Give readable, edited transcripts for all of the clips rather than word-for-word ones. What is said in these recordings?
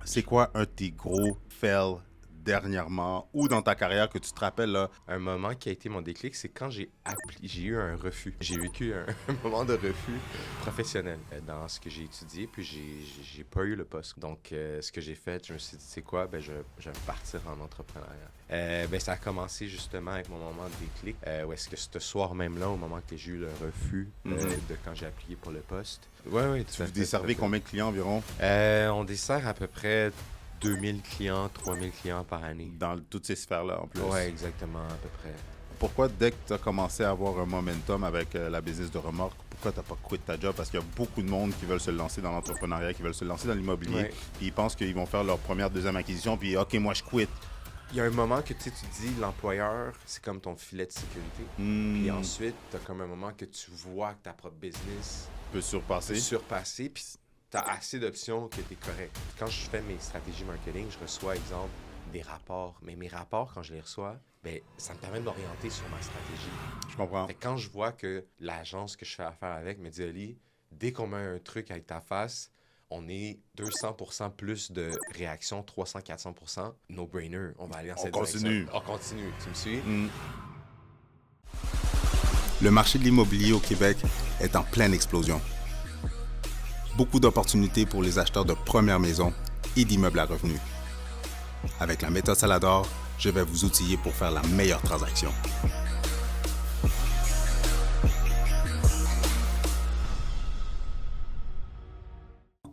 C'est quoi un de tes gros fails dernièrement ou dans ta carrière que tu te rappelles là? Un moment qui a été mon déclic, c'est quand j'ai eu un refus. J'ai vécu un moment de refus professionnel dans ce que j'ai étudié, puis j'ai pas eu le poste. Donc, ce que j'ai fait, je me suis dit, c'est quoi? Je vais me partir en entrepreneuriat. Ça a commencé justement avec mon moment de déclic, où est-ce que ce soir même-là, au moment que j'ai eu le refus de quand j'ai appliqué pour le poste. Oui, tout à Vous fait. desservez combien de clients environ On dessert à peu près 2000 clients, 3000 clients par année. dans toutes ces sphères-là en plus? Oui, exactement, à peu près. Pourquoi dès que tu as commencé à avoir un momentum avec la business de remorque, pourquoi tu n'as pas quitté ta job? Parce qu'il y a beaucoup de monde qui veulent se lancer dans l'entrepreneuriat, qui veulent se lancer dans l'immobilier, Ouais. puis ils pensent qu'ils vont faire leur première, deuxième acquisition, puis OK, moi je quitte. Il y a un moment que tu dis l'employeur, c'est comme ton filet de sécurité. Puis ensuite, tu as comme un moment que tu vois que ta propre business Peut surpasser. peut surpasser, puis tu as assez d'options que tu es correct. Quand je fais mes stratégies marketing, je reçois, exemple, des rapports. Mais mes rapports, quand je les reçois, ça me permet de m'orienter sur ma stratégie. Je comprends. Fait que quand je vois que l'agence que je fais affaire avec me dit, Oli, dès qu'on met un truc avec ta face, on est 200% plus de réactions, 300-400%. No-brainer, on va aller dans cette continue. direction. On continue. Tu me suis? Le marché de l'immobilier au Québec est en pleine explosion. Beaucoup d'opportunités pour les acheteurs de première maison et d'immeubles à revenus. Avec la méthode Salador, je vais vous outiller pour faire la meilleure transaction.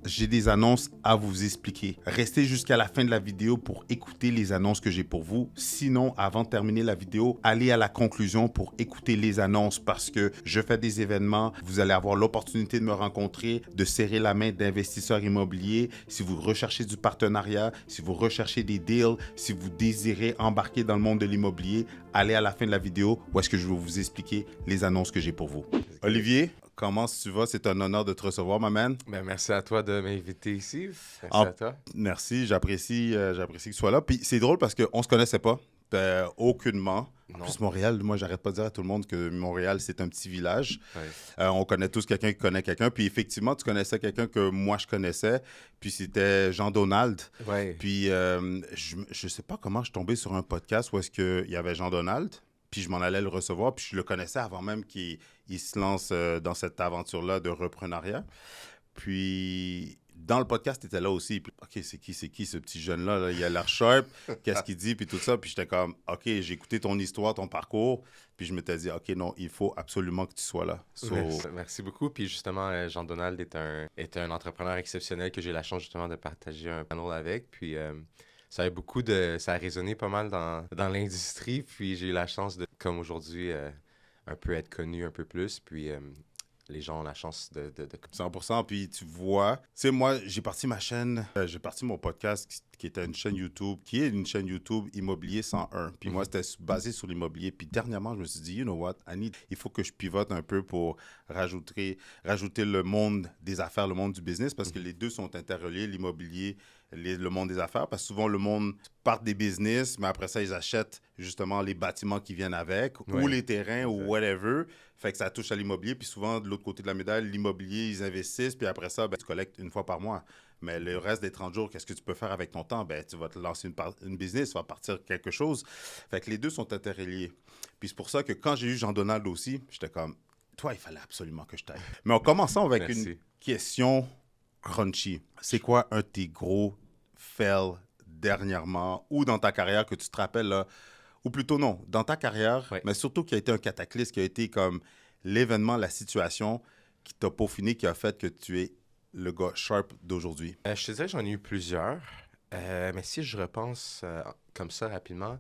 J'ai des annonces à vous expliquer. Restez jusqu'à la fin de la vidéo pour écouter les annonces que j'ai pour vous. Sinon, avant de terminer la vidéo, allez à la conclusion pour écouter les annonces parce que je fais des événements. Vous allez avoir l'opportunité de me rencontrer, de serrer la main d'investisseurs immobiliers. Si vous recherchez du partenariat, si vous recherchez des deals, si vous désirez embarquer dans le monde de l'immobilier, allez à la fin de la vidéo où est-ce que je vais vous expliquer les annonces que j'ai pour vous. Olivier, comment tu vas? C'est un honneur de te recevoir, ma man. Merci à toi de m'inviter ici. Merci à toi. Merci, j'apprécie que tu sois là. Puis c'est drôle parce qu'on ne se connaissait pas, aucunement. En Non. plus, Montréal, moi, j'arrête pas de dire à tout le monde que Montréal, c'est un petit village. Ouais. On connaît tous quelqu'un qui connaît quelqu'un. Puis effectivement, tu connaissais quelqu'un que moi, je connaissais. Puis c'était Jean-Donald. Ouais. Puis je sais pas comment je suis tombé sur un podcast où est-ce qu'il y avait Jean-Donald. Puis je m'en allais le recevoir. Puis je le connaissais avant même qu'il se lance dans cette aventure-là de reprenariat. Puis dans le podcast, tu étais là aussi. Puis, OK, c'est qui ce petit jeune-là? Là? Il a l'air sharp. Qu'est-ce qu'il dit? Puis tout ça. Puis j'étais comme, OK, j'ai écouté ton histoire, ton parcours. Puis je m'étais dit, OK, non, il faut absolument que tu sois là. Merci beaucoup. Puis justement, Jean-Donald est un entrepreneur exceptionnel que j'ai la chance justement de partager un panel avec. Puis ça a résonné pas mal dans l'industrie. Puis j'ai eu la chance de, comme aujourd'hui, un peu être connu un peu plus. Puis les gens ont la chance de... 100%. Puis tu vois, tu sais, moi, j'ai parti ma chaîne, j'ai parti mon podcast qui était une chaîne YouTube, qui est une chaîne YouTube Immobilier 101. Puis moi, c'était basé sur l'immobilier. Puis dernièrement, je me suis dit, you know what, Annie, il faut que je pivote un peu pour rajouter le monde des affaires, le monde du business, parce que les deux sont interreliés, l'immobilier, le monde des affaires, parce que souvent, le monde part des business, mais après ça, ils achètent justement les bâtiments qui viennent avec, ou les terrains, ou whatever. Fait que ça touche à l'immobilier. Puis souvent, de l'autre côté de la médaille, l'immobilier, ils investissent, puis après ça, tu collectes une fois par mois. Mais le reste des 30 jours, qu'est-ce que tu peux faire avec ton temps? Tu vas te lancer une business, tu vas partir quelque chose. Fait que les deux sont interreliés. Puis c'est pour ça que quand j'ai eu Jean-Donald aussi, j'étais comme, toi, il fallait absolument que je t'aille. Mais en commençant avec une question crunchy. C'est quoi un de tes gros fails dernièrement ou dans ta carrière que tu te rappelles, là, ou plutôt non, dans ta carrière, mais surtout qui a été un cataclysme, qui a été comme l'événement, la situation qui t'a peaufiné, qui a fait que tu es le gars sharp d'aujourd'hui? Je te dirais que j'en ai eu plusieurs, mais si je repense comme ça rapidement,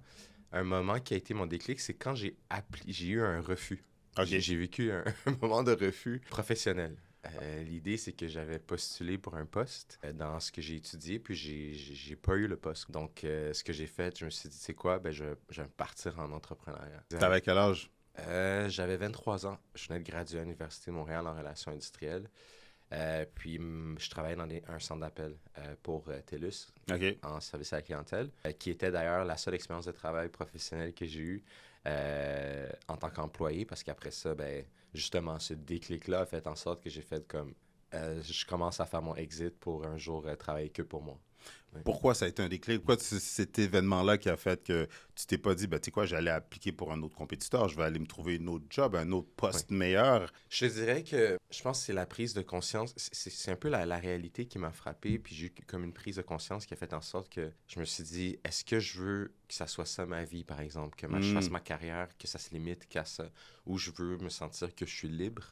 un moment qui a été mon déclic, c'est quand j'ai eu un refus. Okay. J'ai vécu un moment de refus professionnel. L'idée, c'est que j'avais postulé pour un poste dans ce que j'ai étudié, puis j'ai pas eu le poste. Donc, ce que j'ai fait, je me suis dit, c'est quoi? Je vais me partir en entrepreneuriat. T'avais quel âge? J'avais 23 ans. Je venais de graduer à l'Université de Montréal en relations industrielles. Puis, je travaillais dans un centre d'appel pour TELUS, en service à la clientèle, qui était d'ailleurs la seule expérience de travail professionnelle que j'ai eue en tant qu'employé, parce qu'après ça, justement, ce déclic-là a fait en sorte que j'ai fait comme... je commence à faire mon exit pour un jour travailler que pour moi. Oui. Pourquoi ça a été un déclic? Pourquoi c'est cet événement-là qui a fait que tu t'es pas dit, ben, tu sais quoi, j'allais appliquer pour un autre compétiteur, je vais aller me trouver un autre job, un autre Oui. poste meilleur? Je te dirais que je pense que c'est la prise de conscience. C'est un peu la réalité qui m'a frappé. Puis j'ai eu comme une prise de conscience qui a fait en sorte que je me suis dit, est-ce que je veux que ça soit ça ma vie, par exemple? Je fasse ma carrière, que ça se limite qu'à ça? Ou je veux me sentir que je suis libre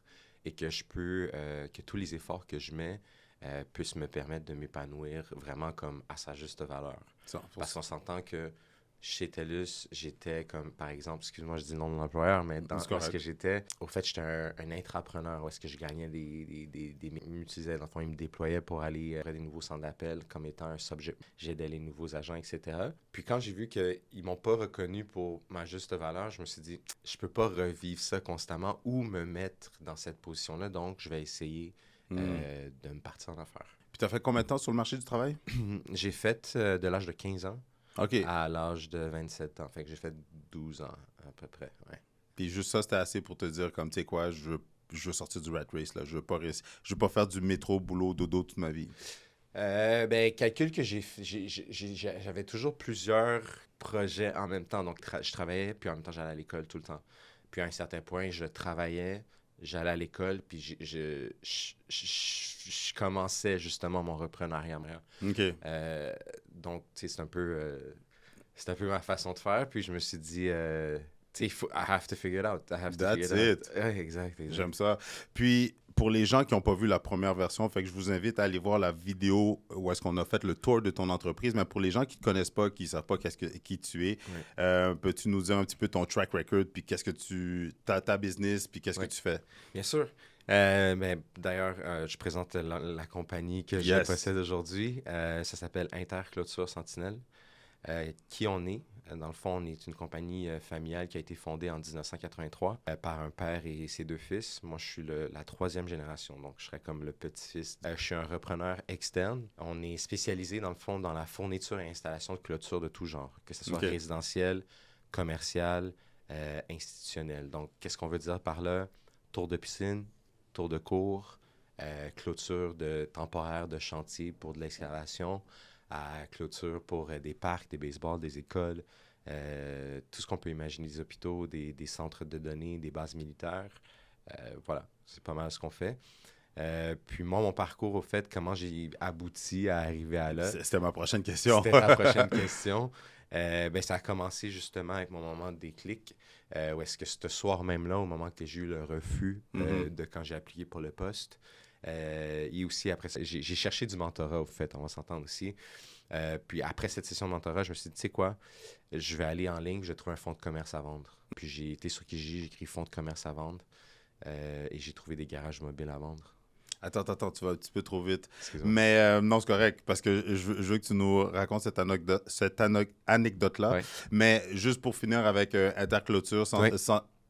et que je peux, que tous les efforts que je mets puissent me permettre de m'épanouir vraiment comme à sa juste valeur. Parce qu'on s'entend que chez TELUS, j'étais comme, par exemple, excuse-moi, je dis le nom de l'employeur, mais dans ce que j'étais, au fait, j'étais un intrapreneur où est-ce que je gagnais ils m'utilisaient, dans le fond, ils me déployaient pour aller vers des nouveaux centres d'appel comme étant un subject. J'aidais les nouveaux agents, etc. Puis quand j'ai vu qu'ils m'ont pas reconnu pour ma juste valeur, je me suis dit, je peux pas revivre ça constamment ou me mettre dans cette position-là, donc je vais essayer de me partir en affaires. Puis tu as fait combien de temps sur le marché du travail? J'ai fait de l'âge de 15 ans OK. à l'âge de 27 ans. Fait que j'ai fait 12 ans à peu près, ouais. Puis juste ça, c'était assez pour te dire, comme, tu sais quoi, je veux sortir du rat race, là. Je veux pas faire du métro, boulot, dodo toute ma vie. Ben, calcul que j'avais toujours plusieurs projets en même temps. Donc, je travaillais, puis en même temps, j'allais à l'école tout le temps. Puis à un certain point, je travaillais, j'allais à l'école, puis je commençais justement mon reprenariat. OK. Donc, tu sais, c'est un peu ma façon de faire. Puis je me suis dit, tu sais, I have to figure it out. I have to That's figure it it. out. Ouais, exact. J'aime ça. Puis, pour les gens qui n'ont pas vu la première version, fait que je vous invite à aller voir la vidéo où est-ce qu'on a fait le tour de ton entreprise. Mais pour les gens qui ne te connaissent pas, qui ne savent pas qui tu es, peux-tu nous dire un petit peu ton track record, puis qu'est-ce que ta business, puis qu'est-ce que tu fais? Bien sûr. Ben, d'ailleurs, je présente la compagnie que je possède aujourd'hui. Ça s'appelle Interclôture Sentinelle. Qui on est? Dans le fond, on est une compagnie familiale qui a été fondée en 1983 par un père et ses deux fils. Moi, je suis la troisième génération, donc je serais comme le petit-fils. Je suis un repreneur externe. On est spécialisé, dans le fond, dans la fourniture et installation de clôtures de tout genre, que ce soit résidentiel, commercial, institutionnel. Donc, qu'est-ce qu'on veut dire par là? Tour de piscine, tour de cour, clôture temporaire de chantier pour de l'excavation, à clôture pour des parcs, des baseballs, des écoles, tout ce qu'on peut imaginer, des hôpitaux, des centres de données, des bases militaires. Voilà, c'est pas mal ce qu'on fait. Puis moi, mon parcours, au fait, comment j'ai abouti à arriver à là. C'était ma prochaine question. C'était ta prochaine question. Ben, ça a commencé justement avec mon moment de déclic, où est-ce que ce soir même-là, au moment que j'ai eu le refus de quand j'ai appliqué pour le poste, et aussi après ça, j'ai cherché du mentorat, au fait, on va s'entendre aussi. Puis après cette session de mentorat, je me suis dit, tu sais quoi, je vais aller en ligne, je vais trouver un fonds de commerce à vendre. Puis j'ai été sur Kijiji, j'ai écrit fonds de commerce à vendre, et j'ai trouvé des garages mobiles à vendre. Attends, tu vas un petit peu trop vite. Excuse-moi. Mais non, c'est correct, parce que je veux que tu nous racontes cette anecdote-là. Ouais. Mais juste pour finir avec Interclôture,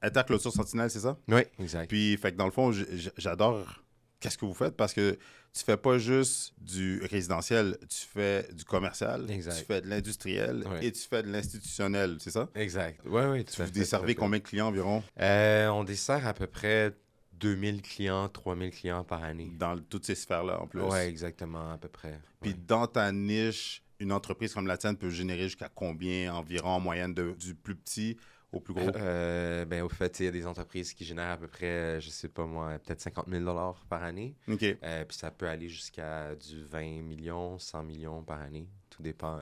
Interclôture Sentinelle, c'est ça? Oui, exact. Puis, fait que dans le fond, j'adore qu'est-ce que vous faites, parce que tu fais pas juste du résidentiel, tu fais du commercial, Exact. tu fais de l'industriel et tu fais de l'institutionnel, c'est ça? Exact. Oui, Vous desservez combien de clients environ? On dessert à peu près 2000 clients, 3000 clients par année. Dans toutes ces sphères-là, en plus. Oui, exactement, à peu près. Puis dans ta niche, une entreprise comme la tienne peut générer jusqu'à combien environ en moyenne du plus petit au plus gros? Ben, au fait, il y a des entreprises qui génèrent à peu près, je sais pas moi, peut-être 50 000 $ par année. OK. Puis ça peut aller jusqu'à du 20 millions, 100 millions par année. Tout dépend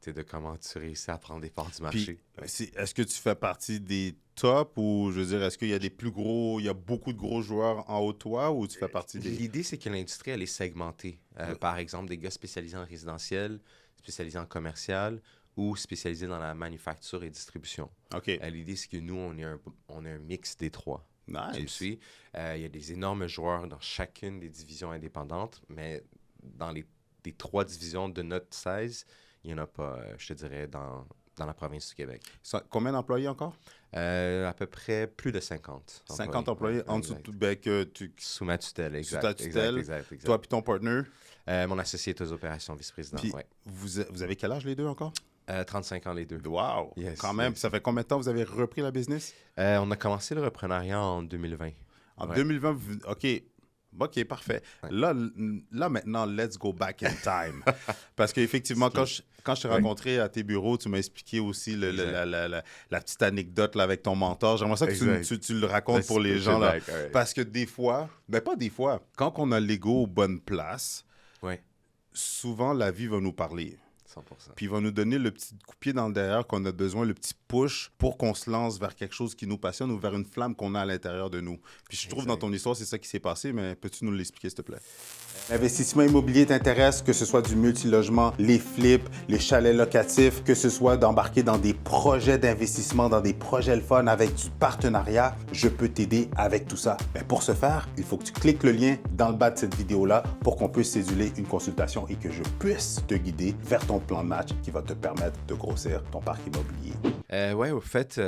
de comment tu réussis à prendre des parts du marché. Puis, est-ce que tu fais partie des tops ou, je veux dire, est-ce qu'il y a il y a beaucoup de gros joueurs en haut de toi ou tu fais partie des... L'idée, c'est que l'industrie, elle est segmentée. Par exemple, des gars spécialisés en résidentiel, spécialisés en commercial ou spécialisés dans la manufacture et distribution. OK. L'idée, c'est que nous, on est un mix des trois. Nice. Tu me suis. Il y a des énormes joueurs dans chacune des divisions indépendantes, mais dans les trois divisions de notre size, il n'y en a pas, je te dirais, dans la province du Québec. Combien d'employés encore? À peu près plus de 50. 50 employés en dessous Sous ma tutelle, exact. Sous ta tutelle, exact. toi et ton partner. Mon associé est aux opérations vice-président. Puis, vous avez quel âge les deux encore? 35 ans les deux. Wow! Yes, quand même. yes. Ça fait combien de temps que vous avez repris la business? On a commencé le reprenariat en 2020. En 2020, OK. OK, parfait. Ouais. Là, maintenant, let's go back in time. Parce qu'effectivement, quand je t'ai rencontré à tes bureaux, tu m'as expliqué aussi la petite anecdote là, avec ton mentor. J'aimerais ça que tu le racontes pour les gens. Là. Parce que des fois, ben pas des fois, quand on a l'ego aux bonnes places, souvent, la vie va nous parler. 100%. Puis il va nous donner le petit coup de pied dans le derrière qu'on a besoin, le petit push pour qu'on se lance vers quelque chose qui nous passionne ou vers une flamme qu'on a à l'intérieur de nous. Puis je trouve dans ton histoire, c'est ça qui s'est passé, mais peux-tu nous l'expliquer, s'il te plaît? L'investissement immobilier t'intéresse, que ce soit du multilogement, les flips, les chalets locatifs, que ce soit d'embarquer dans des projets d'investissement, dans des projets le fun avec du partenariat, je peux t'aider avec tout ça. Mais pour ce faire, il faut que tu cliques le lien dans le bas de cette vidéo-là pour qu'on puisse céduler une consultation et que je puisse te guider vers ton plan de match qui va te permettre de grossir ton parc immobilier. Ouais, au fait,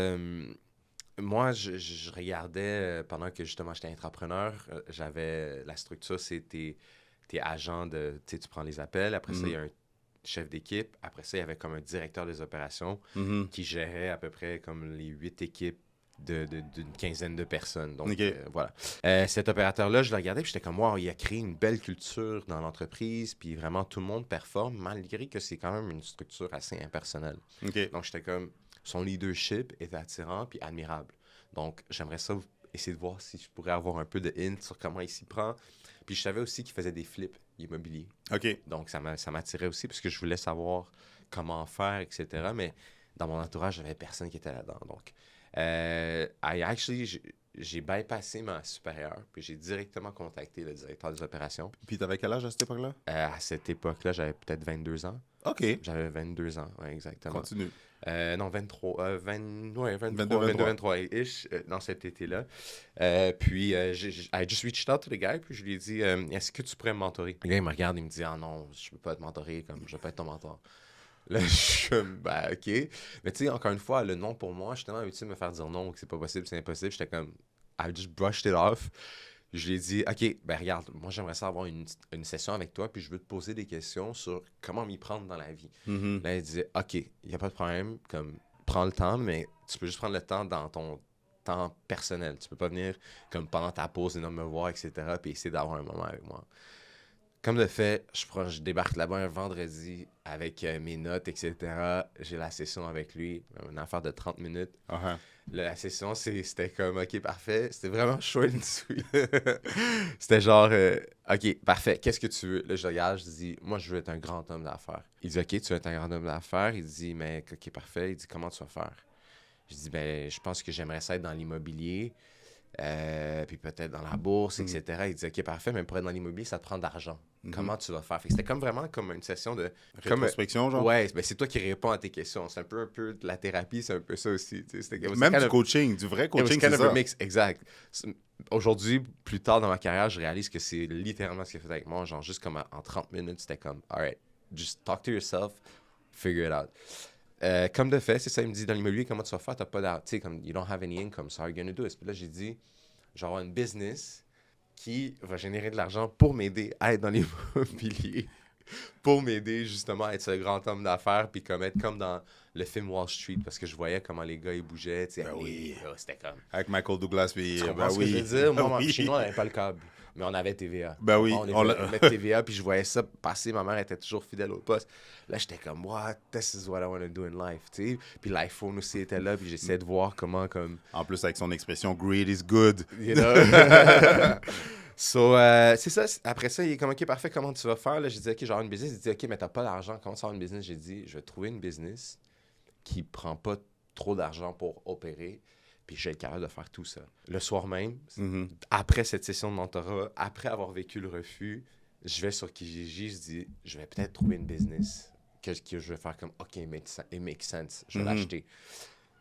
moi, je regardais pendant que justement j'étais entrepreneur, j'avais la structure, c'était t'es agent de, tu sais, tu prends les appels, après ça, il y a un chef d'équipe, après ça, il y avait comme un directeur des opérations qui gérait à peu près comme les 8 équipes d'une quinzaine de personnes. Donc, voilà. Cet opérateur-là, je le regardais, puis j'étais comme, wow, il a créé une belle culture dans l'entreprise, puis vraiment, tout le monde performe, malgré que c'est quand même une structure assez impersonnelle. Donc, j'étais comme, son leadership est attirant puis admirable. Donc, j'aimerais ça essayer de voir si je pourrais avoir un peu de hint sur comment il s'y prend. Puis je savais aussi qu'il faisait des flips immobiliers. Donc, ça m'attirait aussi parce que je voulais savoir comment faire, etc. Mais dans mon entourage, j'avais personne qui était là-dedans. Donc, j'ai bypassé ma supérieure, puis j'ai directement contacté le directeur des opérations. Puis t'avais quel âge à cette époque-là? À cette époque-là, j'avais peut-être 22 ans. OK. J'avais 22 ans, ouais, exactement. Continue. Non, 23, 23-ish, dans cet été-là. Puis, I just reached out to the guy, puis je lui ai dit, est-ce que tu pourrais me mentorer? Le gars, il me regarde, il me dit, ah non, je peux pas te mentorer, comme je vais pas être ton mentor. Là, je suis comme, ben, OK. Mais tu sais, encore une fois, le non pour moi, je suis tellement habitué de me faire dire non, que c'est pas possible, c'est impossible. J'étais comme, I just brushed it off. Je lui ai dit, OK, ben regarde, moi j'aimerais ça avoir une session avec toi, puis je veux te poser des questions sur comment m'y prendre dans la vie. Là, il disait, OK, il n'y a pas de problème, comme, prends le temps, mais tu peux juste prendre le temps dans ton temps personnel. Tu peux pas venir, comme, pendant ta pause, me voir, etc., puis essayer d'avoir un moment avec moi. Comme de fait, je débarque là-bas un vendredi avec mes notes, etc. J'ai la session avec lui, une affaire de 30 minutes. La session, c'était comme, OK, parfait. C'était vraiment short and sweet. C'était genre, OK, parfait, qu'est-ce que tu veux? Là, je regarde, je dis, moi, je veux être un grand homme d'affaires. Il dit, OK, tu veux être un grand homme d'affaires? Il dit, mais OK, parfait. Il dit, comment tu vas faire? Je dis, ben, je pense que j'aimerais ça être dans l'immobilier. Puis peut-être dans la bourse, etc. Il dit, OK, parfait, mais pour être dans l'immobilier, ça te prend de l'argent. Comment tu vas faire? Fait que c'était comme vraiment comme une session de... Rétrospection, genre? Ouais, ben c'est toi qui réponds à tes questions. C'est un peu de la thérapie, c'est un peu ça aussi. Même du coaching, du vrai coaching, c'est ça. Mix, exact. Aujourd'hui, plus tard dans ma carrière, je réalise que c'est littéralement ce qu'il a fait avec moi. Genre, juste comme en 30 minutes, c'était comme, all right, just talk to yourself, figure it out. Comme de fait, c'est ça, il me dit, dans l'immobilier, comment tu vas faire? T'as pas d'argent, tu sais, comme, you don't have any income, so how are you gonna do it? Puis là, j'ai dit, genre, une business qui va générer de l'argent pour m'aider à être dans l'immobilier, pour m'aider justement à être ce grand homme d'affaires, puis comme être comme dans le film Wall Street, parce que je voyais comment les gars, ils bougeaient, tu sais, c'était comme... Avec Michael Douglas, puis... Tu comprends ce que je veux dire? Moi, chez nous, on n'avait pas le câble. Mais on avait TVA. Ben oui. On avait TVA, puis je voyais ça passer. Ma mère était toujours fidèle au poste. Là, j'étais comme, what? This is what I want to do in life, tu sais. Puis l'iPhone aussi était là, puis j'essayais de voir comment, comme... En plus, avec son expression, greed is good. You know? So, c'est ça. Après ça, il est comme, OK, parfait, comment tu vas faire? Là, j'ai dit, OK, genre une business. Il dit, OK, mais t'as pas d'argent. Comment ça va une business? J'ai dit, je vais trouver une business qui prend pas trop d'argent pour opérer. Puis j'ai le capable de faire tout ça. Le soir même, après cette session de mentorat, après avoir vécu le refus, je vais sur Kijiji, je dis, je vais peut-être trouver une business que je vais faire comme, OK, it makes sense, je vais l'acheter.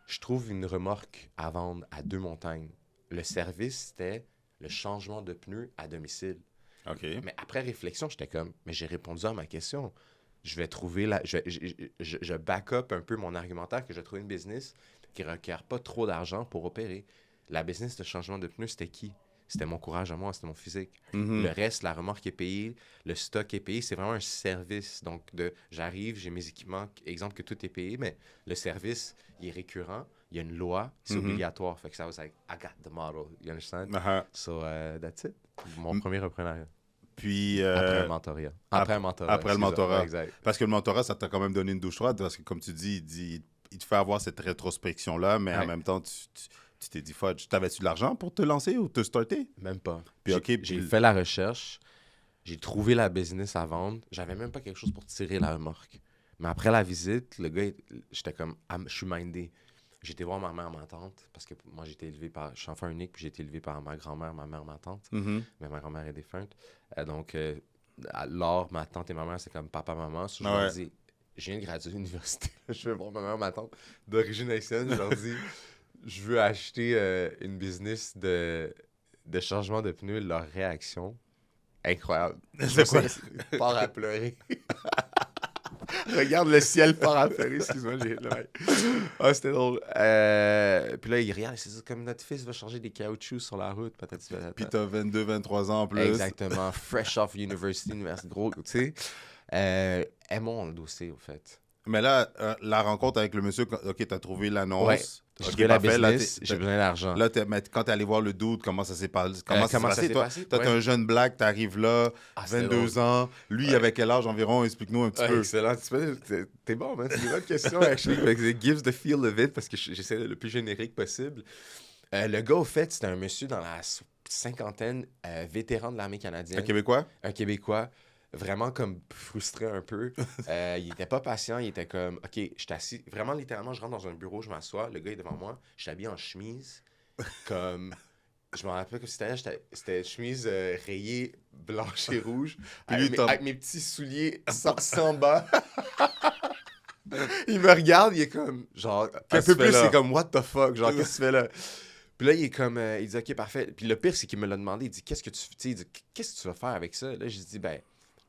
Je trouve une remorque à vendre à 2 montagnes. Le service, c'était le changement de pneus à domicile. Mais après réflexion, j'étais comme, mais j'ai répondu à ma question. Je vais trouver je back up un peu mon argumentaire que je vais trouver une business qui ne requiert pas trop d'argent pour opérer. La business de changement de pneus, c'était qui? C'était mon courage à moi, c'était mon physique. Le reste, la remorque est payée, le stock est payé, c'est vraiment un service. Donc, j'arrive, j'ai mes équipements, exemple que tout est payé, mais le service, il est récurrent, il y a une loi, c'est obligatoire. Fait que ça was like, I got the model, you understand? So, that's it. Mon premier reprenariat. Puis... Après un mentorat. Après un mentorat. Après le mentorat. Ouais, exact. Parce que le mentorat, ça t'a quand même donné une douche froide. Parce que comme tu dis, il te fait avoir cette rétrospection-là, mais en Ouais. même temps, tu t'es dit, fudge, t'avais-tu de l'argent pour te lancer ou te starter? Même pas. Puis, J'ai OK, puis- j'ai fait la recherche. J'ai trouvé la business à vendre. J'avais même pas quelque chose pour tirer la remorque. Mais après la visite, le gars, j'étais comme, je suis mindé. J'ai été voir ma mère, ma tante, parce que moi, j'ai été élevé par... Je suis enfant unique, puis j'ai été élevé par ma grand-mère, ma mère, ma tante. Mhm. Mais ma grand-mère est défunte. Donc, alors, ma tante et ma mère, c'est comme papa, maman. So, je Ouais. leur dis, je viens de graduer de l'université. Je vais voir ma mère, ma tante, d'origine haïtienne. Je leur dis, je veux acheter une business de changement de pneus. Leur réaction, incroyable. C'est quoi? Part à pleurer. Regarde le ciel, part à pleurer. Excuse-moi, j'ai l'oreille. Ah, c'était drôle. Puis là, il regarde, c'est comme notre fils va changer des caoutchoucs sur la route. Peut-être. Puis t'as 22, 23 ans en plus. Exactement. Fresh off university, gros, tu sais. Aimons le dossier, au fait. Mais là, la rencontre avec le monsieur, OK, t'as trouvé l'annonce. Ouais. J'ai OK, trouvé la parfait. Là, business, j'ai besoin d'argent. Là, mais quand t'es allé voir le dude, comment ça s'est passé? Comment ça s'est Toi, passé? toi, t'es Ouais. un jeune black, t'arrives là, Ah, c'était 22 drôle. ans. Lui, Ouais. avec quel âge environ? Explique-nous un petit peu. Excellent. T'es bon, man. C'est une bonne question, actually. Fait que it gives the feel of it parce que j'essaie le plus générique possible. Le gars, au fait, c'était un monsieur dans la cinquantaine, vétéran de l'armée canadienne. Un Québécois? Un Québécois, vraiment comme frustré un peu. Il était pas patient, il était comme, OK, je suis assis. Vraiment, littéralement, je rentre dans un bureau, je m'assois, le gars est devant moi, je suis habillé en chemise, comme, je me rappelle que c'était chemise rayée blanche et rouge, Puis lui, avec mes petits souliers sortis en bas. Il me regarde, il est comme, genre, un Qu'est-ce peu que tu fais plus, là? c'est comme, what the fuck, genre, qu'est-ce que tu fais là? Puis là, il est comme, il dit, OK, parfait. Puis le pire, c'est qu'il me l'a demandé, il dit, qu'est-ce que tu vas faire avec ça? Là, j'ai dit, ben,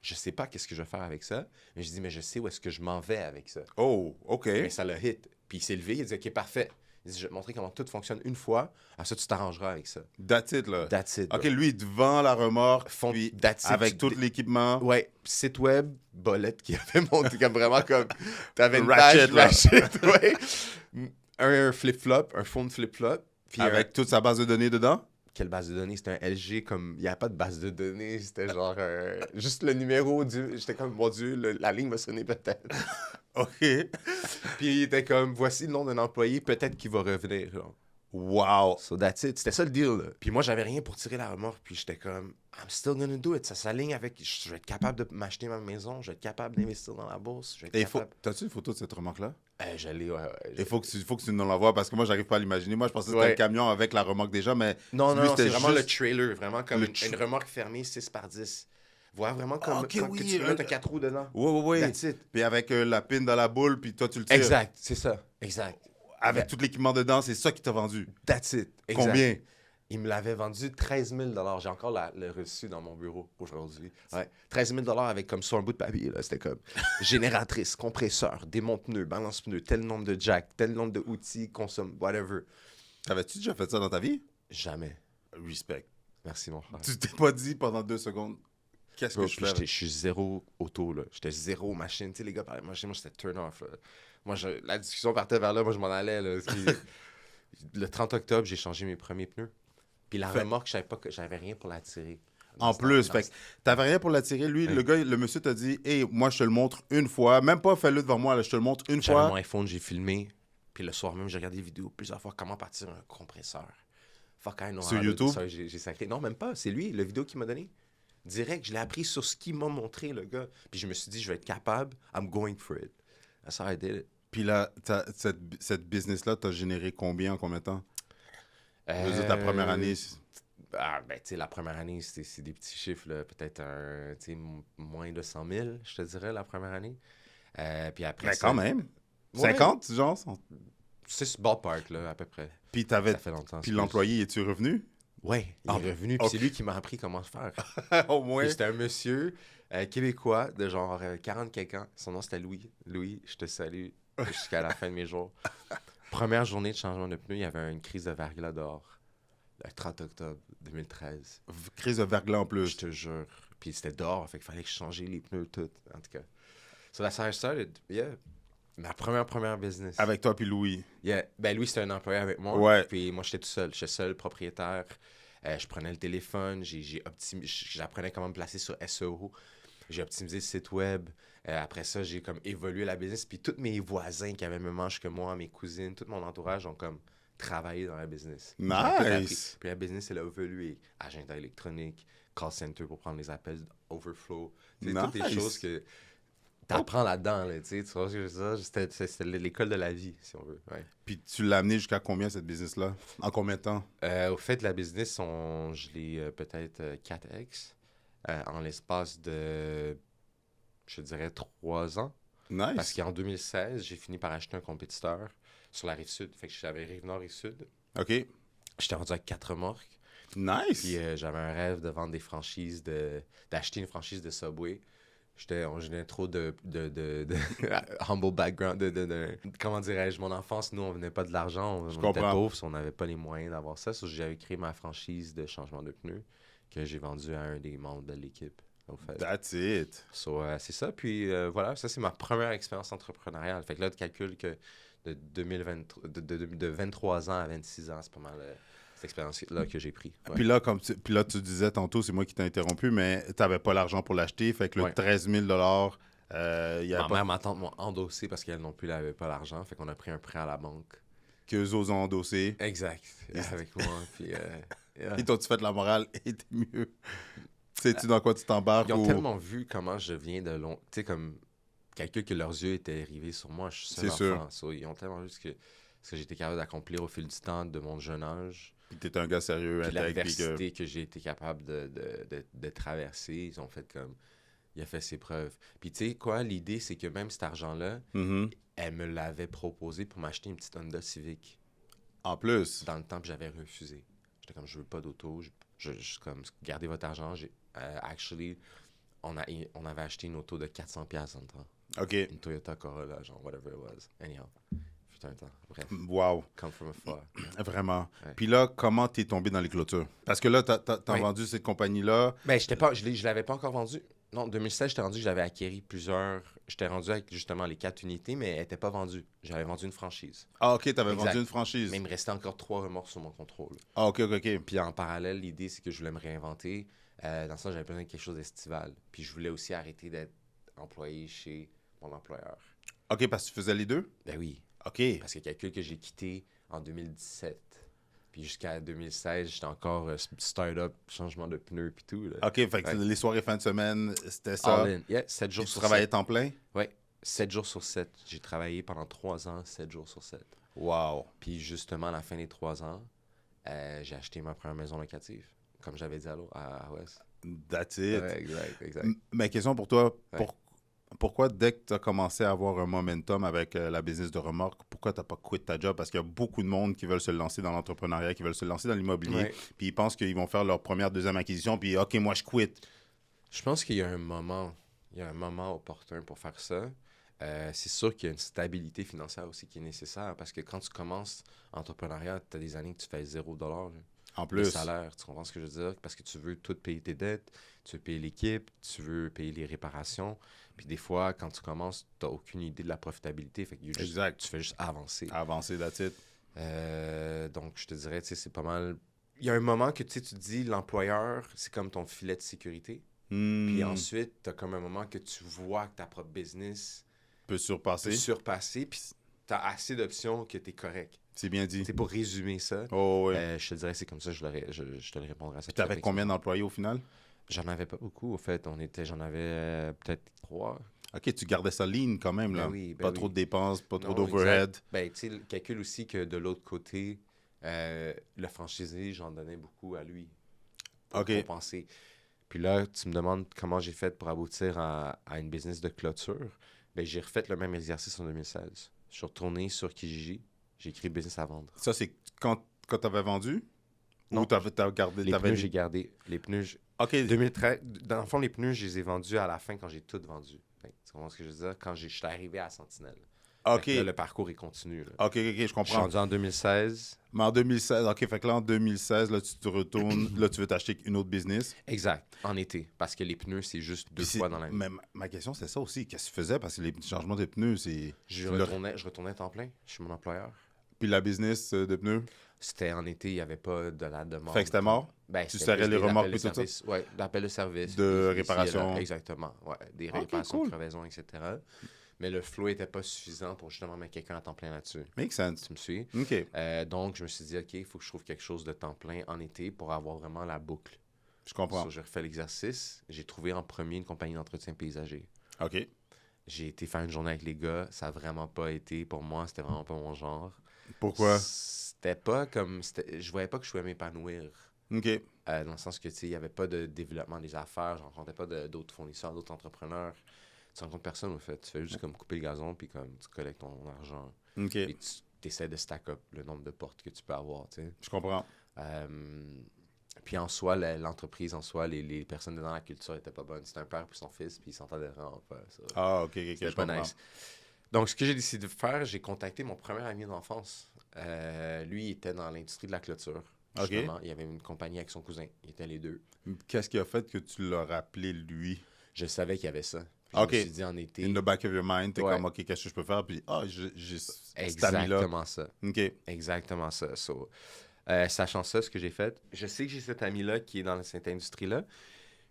je sais pas qu'est-ce que je vais faire avec ça, mais je dis, mais je sais où est-ce que je m'en vais avec ça. Oh, OK. Mais ça l'a hit. Puis il s'est levé, il a dit, OK, parfait. Il dit, je vais te montrer comment tout fonctionne une fois, à ça, tu t'arrangeras avec ça. That's it, là. That's it. OK, bro. lui, devant la remorque, puis That's it. avec tout l'équipement. Ouais, site web, bolette qui avait monté comme vraiment comme. T'avais une Ratchet, page là. ratchet, ouais. Un flip-flop, un phone flip-flop. Puis Avec toute sa base de données dedans. quelle base de données? C'était un LG comme. Il n'y avait pas de base de données. C'était genre. Juste le numéro du. J'étais comme, mon Dieu, la ligne va sonner peut-être. OK. Puis il était comme, voici le nom d'un employé, peut-être qu'il va revenir. Genre. Wow. So that's it. C'était ça le deal. Là. Puis moi, j'avais rien pour tirer la remorque. Puis j'étais comme, I'm still gonna do it. Ça s'aligne avec. Je vais être capable de m'acheter ma maison. Je vais être capable d'investir dans la bourse. Je vais être capable. T'as-tu une photo de cette remorque-là? J'allais. Ouais, Il faut que tu nous l'envoies parce que moi, j'arrive pas à l'imaginer. Moi, je pensais que c'était Ouais. le camion avec la remorque déjà, mais. Non, lui, c'est vraiment juste- le trailer. Vraiment comme Le une remorque fermée 6x10. Vois vraiment comme, Ok, comme oui, que tu peux mettre un 4 roues dedans. Oui. That's it. Puis avec la pin dans la boule, puis toi, tu le tires. Exact, c'est ça. Exact. Avec tout l'équipement dedans, c'est ça qui t'a vendu. That's it. Exact. Combien? Il me l'avait vendu 13 000 $. J'ai encore le reçu dans mon bureau aujourd'hui. Ouais. 13 000 $ avec comme sur un bout de papier. Là. C'était comme génératrice, compresseur, démonte pneus, balance pneus, tel nombre de jacks, tel nombre de outils, consomme, whatever. T'avais-tu déjà fait ça dans ta vie? Jamais. Respect. Merci, mon frère. Tu t'es pas dit pendant 2 secondes, qu'est-ce que Bro, je puis fais? je suis zéro auto, là. J'étais zéro machine. Tu sais, les gars parlaient de machine, moi, j'étais turn off, là. Moi, la discussion partait vers là, moi, je m'en allais, là. Puis, le 30 octobre, j'ai changé mes premiers pneus. Puis la remorque, je savais pas que j'avais rien pour la tirer. En plus, fait que t'avais rien pour l'attirer. Lui, Oui. le monsieur t'a dit, hey, moi, je te le montre une fois. Même pas fais-le devant moi, là, je te le montre une J'avais fois. mon iPhone, j'ai filmé. Puis le soir même, j'ai regardé des vidéos plusieurs fois comment partir un compresseur. Fuck, I know Sur how to- YouTube? Ça, j'ai sacré. Non, même pas. C'est lui, la vidéo qu'il m'a donné. Direct, je l'ai appris sur ce qu'il m'a montré, le gars. Puis je me suis dit, je vais être capable. I'm going for it. That's how I did it. Puis là, cette business-là, t'as généré combien en combien de temps? Je veux dire, ta première année. Ben, tu sais, la première année, c'est des petits chiffres, là. Peut-être tu sais, moins de 100 000, je te dirais, la première année. Puis après Ben, ça... quand même. Ouais. 50, genre? C'est ce ballpark, là, à peu près. Puis Ça fait longtemps. Puis l'employé, es-tu revenu? Ouais, il Ah, est revenu, puis ok. c'est lui qui m'a appris comment faire. Au moins. Puis c'était un monsieur québécois de genre 40 quelques ans. Son nom, c'était Louis. Louis, je te salue jusqu'à la fin de mes jours. Première journée de changement de pneus, il y avait une crise de verglas dehors. Le 30 octobre 2013. Crise de verglas en Je plus. te jure. Puis c'était dehors, fait qu'il fallait que je change les pneus, tout. En tout cas. So that's how I started. Yeah. Ma première business. Avec toi puis Louis. Yeah. Ben, Louis, c'était un employé avec moi. Ouais. Puis moi, j'étais tout seul. J'étais seul, propriétaire. Je prenais le téléphone, j'apprenais comment me placer sur SEO. J'ai optimisé le site web. Après ça, j'ai comme évolué la business. Puis tous mes voisins qui avaient le même âge que moi, mes cousines, tout mon entourage ont comme travaillé dans la business. J'ai tout appris. Nice! Puis la business, elle a évolué. Agenda électronique, call center pour prendre les appels, overflow. C'est toutes des Nice! choses que t'apprends là-dedans. Là, tu vois ce que je veux dire? C'était l'école de la vie, si on veut. Ouais. Puis tu l'as amené jusqu'à combien, cette business-là? En combien de temps? Au fait, la business, je l'ai peut-être 4x en l'espace de, je dirais, 3 ans. Parce Nice! qu'en 2016, j'ai fini par acheter un compétiteur sur la Rive-Sud. Fait que j'avais Rive-Nord, Rive-Sud. OK. J'étais rendu à 4 remorques. Nice! Puis j'avais un rêve de vendre des franchises, d'acheter une franchise de Subway. On venais trop de humble background, comment dirais-je, mon enfance, nous, on venait pas de l'argent, on était comprends. pauvres, on n'avait pas les moyens d'avoir ça. J'avais créé ma franchise de changement de pneus que j'ai vendue à un des membres de l'équipe, au fait. That's it! C'est ça, puis voilà, ça c'est ma première expérience entrepreneuriale. Fait que là, tu calcules que de 23 ans à 26 ans, c'est pas mal cette expérience-là que j'ai pris. Ouais. Puis là, tu disais tantôt, c'est moi qui t'ai interrompu, mais tu n'avais pas l'argent pour l'acheter. Fait que le Ouais. 13 000 il y avait Ma pas mère, ma tante m'ont endossé parce qu'elle non plus n'avait pas l'argent. Fait qu'on a pris un prêt à la banque. qu'eux autres ont endossé. Exact. Avec moi. Puis, yeah. Et toi, tu fais de la morale et t'es mieux. Sais-tu dans quoi tu t'embarques? Ils ont ou... tellement vu comment je viens de long. Tu sais, comme quelqu'un que leurs yeux étaient rivés sur moi. Je suis seul C'est sûr. enfant. So, ils ont tellement vu ce que j'étais capable d'accomplir au fil du temps de mon jeune âge. Puis t'es un gars sérieux, Puis intègre, puis l'adversité que j'ai été capable de traverser. Ils ont fait comme. Il a fait ses preuves. Puis tu sais quoi, l'idée, c'est que même cet argent-là, Mhm. elle me l'avait proposé pour m'acheter une petite Honda Civic. En plus, Dans le temps, puis j'avais refusé. J'étais comme, je veux pas d'auto. Comme, gardez votre argent. Actually, on avait acheté une auto de 400$ dans le temps. OK. Une Toyota Corolla, genre, whatever it was. Anyhow. Putain de temps. Bref. Wow, Come from afar. vraiment. Ouais. Puis là, comment t'es tombé dans les clôtures? Parce que là, t'as Ouais. vendu cette compagnie-là. Ben, je l'avais pas encore vendu. Non, en 2016, j'étais rendu que j'avais acquéri plusieurs. J'étais rendu avec justement les 4 unités, mais elles n'étaient pas vendues. J'avais vendu une franchise. Ah, OK, t'avais Exact. vendu une franchise. Mais il me restait encore 3 remorques sur mon contrôle. Ah, OK, OK, OK. Puis en parallèle, l'idée, c'est que je voulais me réinventer. Dans le sens, j'avais besoin de quelque chose d'estival. Puis je voulais aussi arrêter d'être employé chez mon employeur. OK, parce que tu faisais les deux? Ben oui, OK. parce que calcul que j'ai quitté en 2017. Puis jusqu'à 2016, j'étais encore start-up, changement de pneus puis tout. Là. OK, fait que Ouais. les soirées fin de semaine, c'était ça. All in. Yeah, 7 Puis jours tu sur travaillais 7. temps plein? Oui, 7 jours sur 7. J'ai travaillé pendant 3 ans, 7 jours sur 7. Wow. Puis justement, à la fin des 3 ans, j'ai acheté ma première maison locative, comme j'avais dit à West. That's it. Ouais, exact. Ma question pour toi, Ouais. pourquoi dès que tu as commencé à avoir un momentum avec la business de remorque, pourquoi tu n'as pas quitté ta job? Parce qu'il y a beaucoup de monde qui veulent se lancer dans l'entrepreneuriat, qui veulent se lancer dans l'immobilier, Ouais. puis ils pensent qu'ils vont faire leur première, deuxième acquisition, puis OK, moi je quitte. Je pense qu'il y a un moment opportun pour faire ça. C'est sûr qu'il y a une stabilité financière aussi qui est nécessaire parce que quand tu commences entrepreneuriat, tu as des années que tu fais $0 En de plus, salaire. Tu comprends ce que je veux dire? Parce que tu veux tout payer tes dettes, tu veux payer l'équipe, tu veux payer les réparations. Puis des fois, quand tu commences, tu n'as aucune idée de la profitabilité. Fait que Exact. tu fais juste avancer. avancer, that's it. Donc, je te dirais, tu sais, c'est pas mal. Il y a un moment que tu sais, tu te dis, l'employeur, c'est comme ton filet de sécurité. Puis ensuite, tu as comme un moment que tu vois que ta propre business peut surpasser. peut surpasser, puis tu as assez d'options que tu es correct. C'est bien dit. C'est pour résumer ça. Oh, oui. Je te dirais, c'est comme ça, je te le répondrai à ça. Puis t'avais combien d'employés au final? J'en avais pas beaucoup, au fait. J'en avais peut-être 3. OK, tu gardais ça lean quand même, là. Ben oui, ben pas oui. trop de dépenses, pas trop Non, d'overhead. exact. Ben, tu sais, calcule aussi que de l'autre côté, le franchisé, j'en donnais beaucoup à lui pour OK. compenser. Puis là, tu me demandes comment j'ai fait pour aboutir à une business de clôture. Ben, j'ai refait le même exercice en 2016. Je suis retourné sur Kijiji, j'ai écrit business à vendre. Ça, c'est quand t'avais vendu? Non. Ou t'as gardé... Les pneus, j'ai gardé. Les pneus, OK. 2013, dans le fond, les pneus, je les ai vendus à la fin quand j'ai tout vendu. Fait que tu comprends ce que je veux dire? Quand je suis arrivé à Sentinelle. OK. Fait que là, le parcours est continu. Là. OK, je Je suis comprends. rendu en 2016. Mais en 2016, OK, fait que là, en 2016, là, tu te retournes, là, tu veux t'acheter une autre business. Exact, en été. Parce que les pneus, c'est juste 2 Puis fois dans l'année. Mais ma question, c'est ça aussi. Qu'est-ce que tu faisais? Parce que les changements de pneus, c'est... Je retournais temps plein chez mon employeur. Puis la business de pneus? C'était en été, il n'y avait pas de la demande. Fait que c'était mort? Ben, Tu c'était serrais plus les des remorques appels puis de tout ça? service. Oui, l'appel de service. De puis ici et là. réparation. Exactement. Ouais, des Ok, réparations cool. de crevaisons, etc. Mais le flow n'était pas suffisant pour justement mettre quelqu'un à temps plein là-dessus. Make sense. Tu me suis? OK. Donc, je me suis dit, OK, il faut que je trouve quelque chose de temps plein en été pour avoir vraiment la boucle. Je comprends. So, j'ai refait l'exercice. J'ai trouvé en premier une compagnie d'entretien paysager. OK. J'ai été faire une journée avec les gars. Ça n'a vraiment pas été, pour moi, c'était vraiment pas mon genre. Pourquoi? C'était pas comme... Je voyais pas que je pouvais m'épanouir. OK. Dans le sens que, tu sais, il n'y avait pas de développement des affaires. Je rencontrais pas d'autres fournisseurs, d'autres entrepreneurs. Tu rencontres personne, en fait. Tu fais juste comme couper le gazon, puis comme tu collectes ton argent. OK. Et tu essaies de stack up le nombre de portes que tu peux avoir, tu sais. Je comprends. Puis en soi, l'entreprise, en soi, les personnes dans la culture n'étaient pas bonnes. C'était un père et son fils, puis ils s'entendaient vraiment pas. Ça. Ah, OK, C'était je pas comprends. nice. Donc, ce que j'ai décidé de faire, j'ai contacté mon premier ami d'enfance. Lui, il était dans l'industrie de la clôture. Justement, il y avait une compagnie avec son cousin. Ils étaient les deux. Qu'est-ce qui a fait que tu l'as rappelé, lui? Je savais qu'il y avait ça. Puis OK. Je me suis dit en été... In the back of your mind, t'es Ouais. comme, OK, qu'est-ce que je peux faire? Puis, j'ai cet ami-là. Exactement ça. OK. Exactement ça. So, sachant ça, ce que j'ai fait, je sais que j'ai cet ami-là qui est dans cette industrie-là.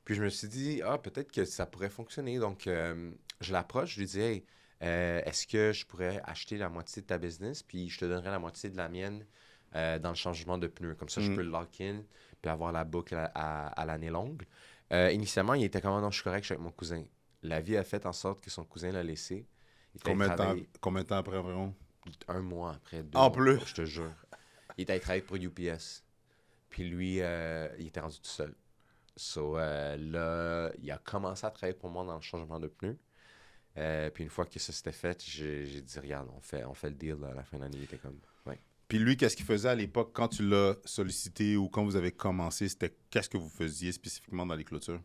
Puis je me suis dit, peut-être que ça pourrait fonctionner. Donc, je l'approche, je lui dis, hey, est-ce que je pourrais acheter la moitié de ta business, puis je te donnerai la moitié de la mienne dans le changement de pneus. Comme ça, je peux le lock-in, puis avoir la boucle à l'année longue. Initialement, il était comme, non, je suis correct, je suis avec mon cousin. La vie a fait en sorte que son cousin l'a laissé. Combien de temps après environ? 1 mois après, 2 En mois, plus? je te jure. Il était allé travailler pour UPS. Puis lui, il était rendu tout seul. So, là, il a commencé à travailler pour moi dans le changement de pneus. Puis une fois que ça s'était fait, j'ai dit, regarde, on fait le deal là, à la fin de l'année. Il était comme, ouais. Puis lui, qu'est-ce qu'il faisait à l'époque quand tu l'as sollicité ou quand vous avez commencé? Qu'est-ce que vous faisiez spécifiquement dans les clôtures?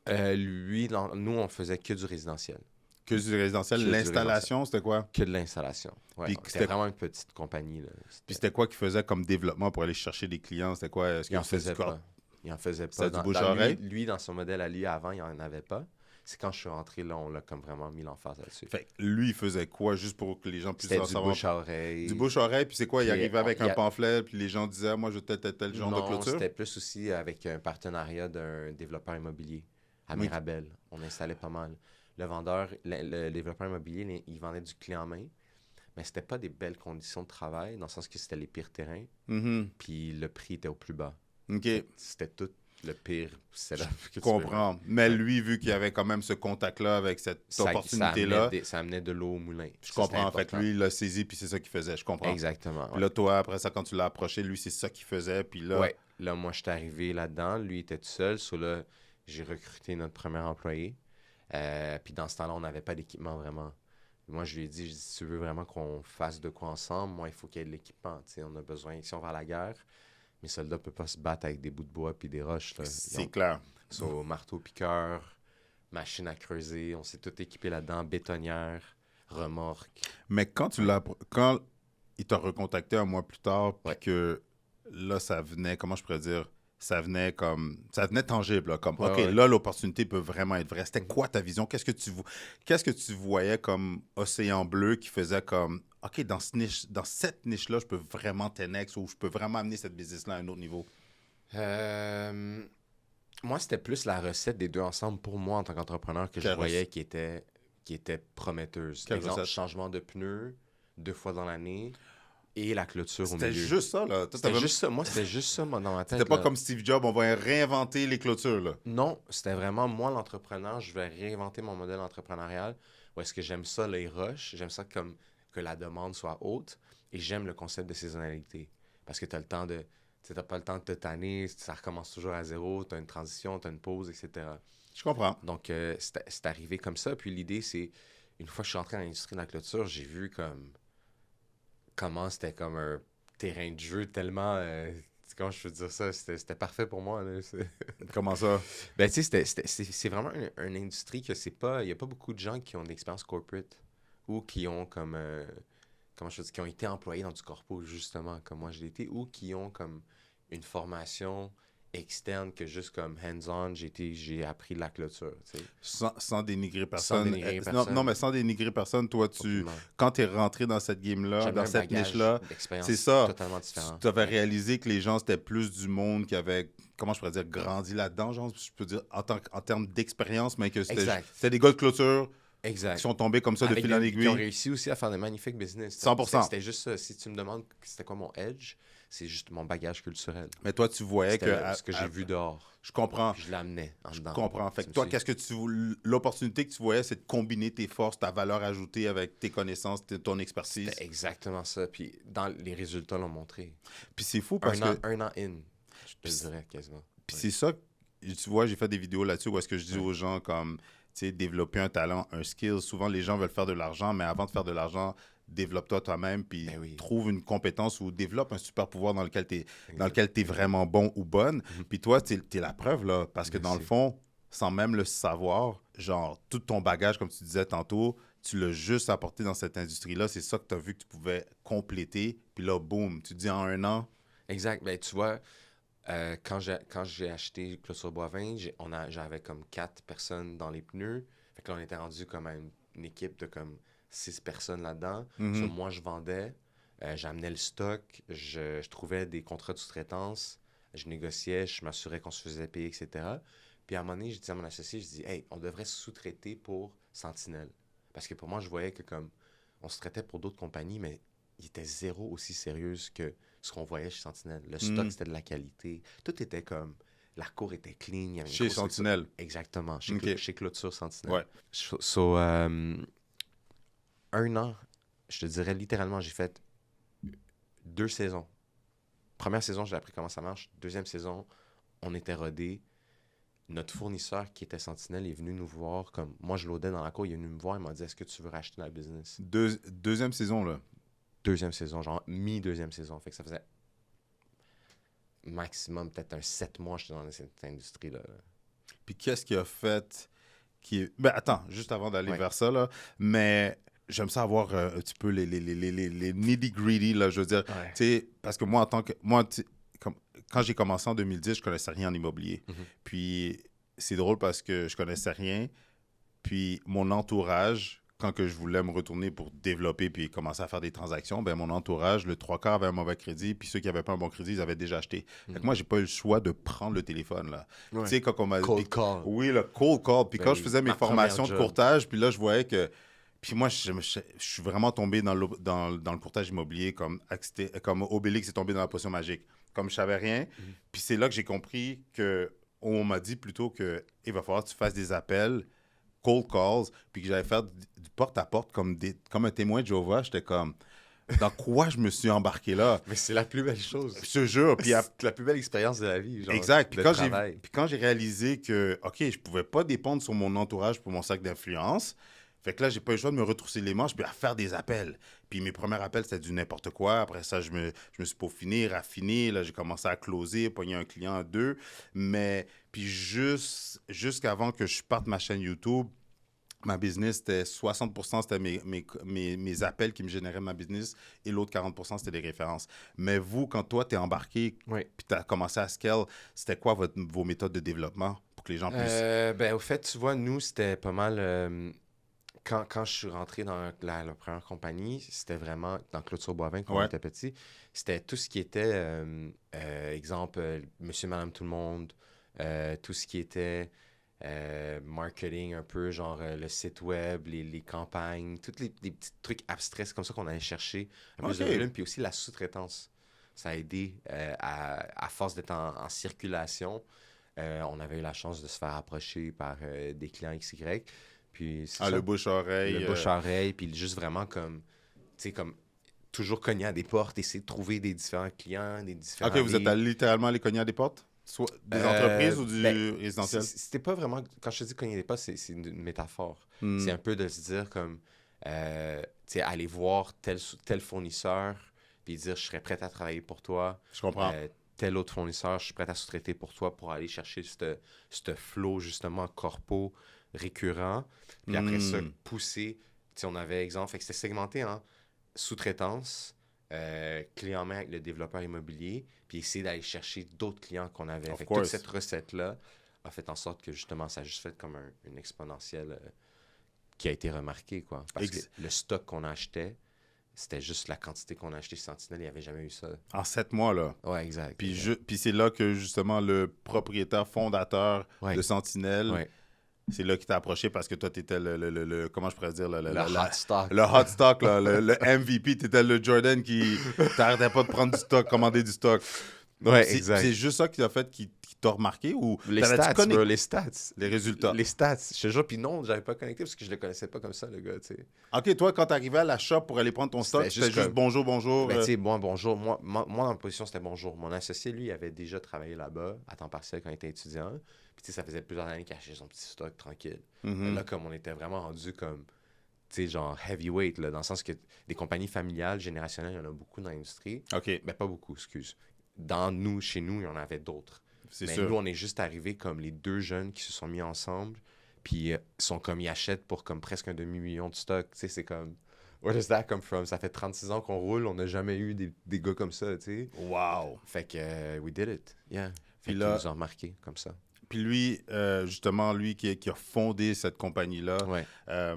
Lui, nous, on faisait que du résidentiel. Que du résidentiel. Que du L'installation, c'était quoi? Que de l'installation. Ouais, Puis c'était vraiment une petite compagnie. Là. Puis c'était quoi qu'il faisait comme développement pour aller chercher des clients? C'était quoi? Est-ce Il en faisait pas. Il en faisait pas. C'était du bouche-à-oreille? Lui, dans son modèle à lui, avant, il en avait pas. C'est quand je suis rentré, là, on l'a comme vraiment mis l'emphase là-dessus. Fait que lui, il faisait quoi? Juste pour que les gens puissent C'était en du savoir. bouche-à-oreille. Du bouche-à-oreille, puis c'est quoi? Il Puis, arrivait avec un pamphlet, puis les gens disaient, moi, je veux tel genre de clôture? C'était plus aussi avec un partenariat d'un développeur immobilier à Mirabel. On installait pas mal. Le vendeur, le développeur immobilier, il vendait du clé en main, mais c'était pas des belles conditions de travail, dans le sens que c'était les pires terrains, puis le prix était au plus bas. OK. C'était tout le pire setup que Je comprends. Mais lui, vu qu'il y avait quand même ce contact-là avec cette opportunité-là... Ça amenait de l'eau au moulin. Je comprends. Fait que lui, il l'a saisi, puis c'est ça qu'il faisait. Je comprends. Exactement. Puis là, toi, après ça, quand tu l'as approché, lui, c'est ça qu'il faisait. Puis là... Ouais. Là, moi, je suis arrivé là-dedans. Lui, il était tout seul. So là, j'ai recruté notre premier employé. Puis dans ce temps-là, on n'avait pas d'équipement vraiment. Moi, je lui ai dit, si tu veux vraiment qu'on fasse de quoi ensemble, moi, il faut qu'il y ait de l'équipement. T'sais, on a besoin, si on va à la guerre, mes soldats ne peuvent pas se battre avec des bouts de bois puis des roches. C'est clair. So, marteau-piqueur, machine à creuser, on s'est tout équipé là-dedans, bétonnière, remorque. Mais quand il t'a recontacté un mois plus tard, puis Ouais. que là, ça venait, comment je pourrais dire, ça venait tangible, là, comme, Ouais, OK, ouais. là, l'opportunité peut vraiment être vraie. C'était quoi ta vision? Qu'est-ce que tu voyais comme océan bleu qui faisait comme, OK, dans cette niche-là, je peux vraiment 10x ou je peux vraiment amener cette business-là à un autre niveau? Moi, c'était plus la recette des deux ensemble pour moi en tant qu'entrepreneur que je voyais qui était prometteuse. Quelle Exemple, recette? changement de pneus 2 fois dans l'année et la clôture au C'était milieu. juste ça, là. Toi, C'était juste ça. Moi, c'était juste ça moi, dans ma tête. C'était pas là. comme Steve Jobs, on va réinventer les clôtures, là. Non, c'était vraiment moi l'entrepreneur. Je vais réinventer mon modèle entrepreneurial. Où est-ce que j'aime ça, les rushs. J'aime ça comme que la demande soit haute. Et j'aime le concept de saisonnalité. Parce que tu as le temps de... Tu n'as pas le temps de te tanner. Ça recommence toujours à zéro. Tu as une transition, tu as une pause, etc. Je comprends. Donc, c'est arrivé comme ça. Puis l'idée, c'est... Une fois que je suis entré dans l'industrie de la clôture, j'ai vu comment c'était comme un terrain de jeu tellement... comment je peux dire ça? C'était parfait pour moi. Là. Comment ça? Ben, tu sais, c'est vraiment une industrie que c'est pas... Il n'y a pas beaucoup de gens qui ont une expérience corporate ou qui ont comme... comment je veux dire? Qui ont été employés dans du corpo, justement, comme moi je l'ai été, ou qui ont comme une formation externe que juste comme hands-on, j'ai appris la clôture, tu sais. Sans dénigrer personne. Sans dénigrer Non, personne. non, mais sans dénigrer personne, toi, Aucunement. quand tu es rentré dans cette game-là, J'avais dans un cette bagage niche-là, d'expérience c'est ça. totalement différent. Tu avais réalisé que les gens, c'était plus du monde qui avait, comment je pourrais dire, grandi là-dedans, genre, je peux dire, en termes d'expérience, mais que c'était des gars de clôture qui sont tombés comme ça de fil en aiguille. Qui ont réussi aussi à faire des magnifiques business. 100%. C'était juste ça. Si tu me demandes c'était quoi mon edge, c'est juste mon bagage culturel. Mais toi, tu voyais que... ce que j'ai vu dehors. Je comprends. Puis je l'amenais en dedans. Je comprends. Fait que toi, l'opportunité que tu voyais, c'est de combiner tes forces, ta valeur ajoutée avec tes connaissances, ton expertise. C'était exactement ça. Puis les résultats l'ont montré. Puis c'est fou parce que... Un an in, je te dirais quasiment. Puis c'est ça, tu vois, j'ai fait des vidéos là-dessus où est-ce que je dis aux gens comme, tu sais, développer un talent, un skill. Souvent, les gens veulent faire de l'argent, mais avant de faire de l'argent, développe-toi toi-même, puis trouve une compétence ou développe un super pouvoir dans lequel tu es vraiment bon ou bonne. Puis toi, tu es la preuve, là, parce que dans le fond, sans même le savoir, genre, tout ton bagage, comme tu disais tantôt, tu l'as juste apporté dans cette industrie-là. C'est ça que tu as vu que tu pouvais compléter. Puis là, boum, tu dis en un an. Exact. Ben, tu vois, quand j'ai acheté Clôture Boivin, j'avais comme 4 personnes dans les pneus. Fait que là, on était rendu comme à une équipe de comme 6 personnes là-dedans. So, moi, je vendais, j'amenais le stock, je trouvais des contrats de sous-traitance, je négociais, je m'assurais qu'on se faisait payer, etc. Puis à un moment donné, je dis à mon associé, je dis, hey, on devrait sous-traiter pour Sentinelle. Parce que pour moi, je voyais que comme on se traitait pour d'autres compagnies, mais il était zéro aussi sérieuse que ce qu'on voyait chez Sentinelle. Le stock, c'était de la qualité. Tout était comme... La cour était clean. Chez Sentinelle. Exactement. Chez Clôture Sentinelle. Ouais. So, un an, je te dirais littéralement, j'ai fait 2 saisons. Première saison, j'ai appris comment ça marche. Deuxième saison, on était rodés. Notre fournisseur qui était Sentinelle est venu nous voir. Comme moi, je l'audais dans la cour. Il est venu me voir. Il m'a dit, est-ce que tu veux racheter la business? Deuxième saison, là. Deuxième saison, genre mi-deuxième saison. Fait que ça faisait maximum peut-être un 7 mois que j'étais dans cette industrie-là. Puis qu'est-ce qui a fait... Ben attends, juste avant d'aller vers ça, là, mais j'aime ça avoir un petit peu les nitty-gritty, là, je veux dire. Ouais. Tu sais, parce que moi, quand j'ai commencé en 2010, je connaissais rien en immobilier. Puis c'est drôle parce que je connaissais rien. Puis mon entourage... Quand que je voulais me retourner pour développer puis commencer à faire des transactions, ben mon entourage, le 3/4 avait un mauvais crédit, puis ceux qui n'avaient pas un bon crédit, ils avaient déjà acheté. Fait que moi, j'ai pas eu le choix de prendre le téléphone, là. Ouais. Tu sais, quand on m'a... Cold call. Oui, le cold call. Puis quand je faisais mes formations de courtage, puis là, je voyais que... Puis moi, je suis vraiment tombé dans le courtage immobilier comme Obélix est tombé dans la potion magique. Comme je savais rien. Puis c'est là que j'ai compris que... On m'a dit plutôt que il va falloir que tu fasses des appels cold calls, puis que j'allais faire du porte-à-porte comme un témoin de Jéhovah. J'étais comme, dans quoi je me suis embarqué là? Mais c'est la plus belle chose. Je te jure. Puis c'est la plus belle expérience de la vie. Genre, exact. Puis puis quand j'ai réalisé que, OK, je pouvais pas dépendre sur mon entourage pour mon sac d'influence, fait que là, j'ai pas eu le choix de me retrousser les manches puis à faire des appels. Puis mes premiers appels, c'était du n'importe quoi. Après ça, je me suis peaufiné, raffiné. Là, j'ai commencé à closer, pogner un client, 2. Mais puis jusqu'avant que je parte ma chaîne YouTube, ma business, c'était 60%, c'était mes appels qui me généraient ma business et l'autre 40%, c'était des références. Mais vous, quand toi, t'es embarqué puis tu as commencé à scale, c'était quoi vos méthodes de développement pour que les gens puissent... Ben, au fait, tu vois, nous, c'était pas mal... Quand je suis rentré dans la première compagnie, c'était vraiment dans Clôture Boivin, quand on était petit, c'était tout ce qui était, exemple, Monsieur, Madame, tout le monde, tout ce qui était marketing un peu, genre le site web, les campagnes, tous les petits trucs abstraits, c'est comme ça qu'on allait chercher un peu de volume, puis aussi la sous-traitance. Ça a aidé, à force d'être en circulation, on avait eu la chance de se faire approcher par des clients XY. Puis le bouche-oreille. Le bouche-oreille, puis juste vraiment comme, tu sais, comme toujours cogner à des portes, essayer de trouver des différents clients, des différents... OK, vous êtes littéralement allé cogner à des portes? Soit des entreprises ou du résidentiel? C'était pas vraiment... Quand je te dis cogner à des portes, c'est une métaphore. C'est un peu de se dire comme, tu sais, aller voir tel fournisseur, puis dire, je serais prêt à travailler pour toi. Je comprends. Tel autre fournisseur, je suis prêt à sous-traiter pour toi pour aller chercher ce flow, justement, corpo récurrent. Puis après ça, pousser. Tu sais, on avait exemple, fait que c'était segmenté en sous-traitance, clé en main avec le développeur immobilier, puis essayer d'aller chercher d'autres clients qu'on avait. Of Fait que toute course. cette recette-là a fait en sorte que justement, ça a juste fait comme une exponentielle qui a été remarquée, quoi. Parce que le stock qu'on achetait, c'était juste la quantité qu'on a acheté chez Sentinelle, il n'y avait jamais eu ça. En 7 mois, là. Ouais, exact. Puis c'est là que, justement, le propriétaire fondateur Ouais. de Sentinelle, Ouais. c'est là qu'il t'a approché parce que toi, t'étais le comment je pourrais dire, Le hot stock. le hot stock, là, le MVP. T'étais le Jordan qui t'arrêtait pas de prendre du stock, commander du stock. Ouais, C'est exact. c'est juste ça qui t'a fait, qui t'a remarqué ou Les t'avais-tu stats, connecté bro, les stats. les résultats? Les stats. Je te jure, puis non, j'avais pas connecté parce que je le connaissais pas comme ça, le gars, tu sais. OK, toi, quand t'arrivais à la shop pour aller prendre ton stock, C'était c'était juste juste comme- bonjour, bonjour. Ben, tu sais, moi, bonjour. Moi, dans ma position, c'était bonjour. Mon associé, lui, il avait déjà travaillé là-bas, à temps partiel, quand il était étudiant. Puis, tu sais, ça faisait plusieurs années qu'il achetait son petit stock tranquille. Mais là, comme on était vraiment rendu comme, tu sais, genre heavyweight, là, dans le sens que des compagnies familiales, générationnelles, il y en a beaucoup dans l'industrie. OK, Ben, pas beaucoup, excuse. Chez nous, il y en avait d'autres. c'est Mais sûr. nous, on est juste arrivés comme les deux jeunes qui se sont mis ensemble. Puis, ils achètent pour comme presque un demi-million de stock. Tu sais, c'est comme, where does that come from? Ça fait 36 ans qu'on roule, on n'a jamais eu des gars comme ça, tu sais. Wow! Fait que, we did it. Yeah. Fait Puis qu'ils là- nous ont remarqué comme ça. Puis lui, justement, lui qui a fondé cette compagnie-là, Ouais. euh,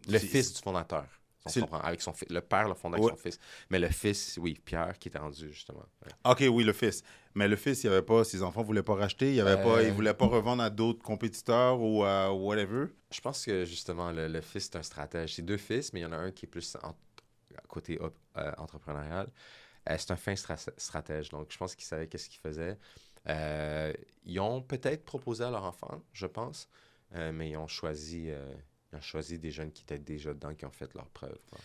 Le c'est- fils du fondateur. On c'est- comprend. Avec son fils. Le père l'a fondé avec Ouais. son fils. Mais le fils, oui, Pierre, qui était rendu, justement. Ouais. OK, oui, le fils. Mais le fils, il avait pas, ses enfants ne voulaient pas racheter, il ne voulait pas revendre à d'autres compétiteurs ou à whatever. Je pense que, justement, le fils, c'est un stratège. C'est deux fils, mais il y en a un qui est plus côté entrepreneurial. C'est un fin stratège. Donc, je pense qu'il savait qu'est-ce qu'il faisait. Ils ont peut-être proposé à leur enfant, je pense, mais ils ont choisi des jeunes qui étaient déjà dedans, qui ont fait leurs preuves, quoi.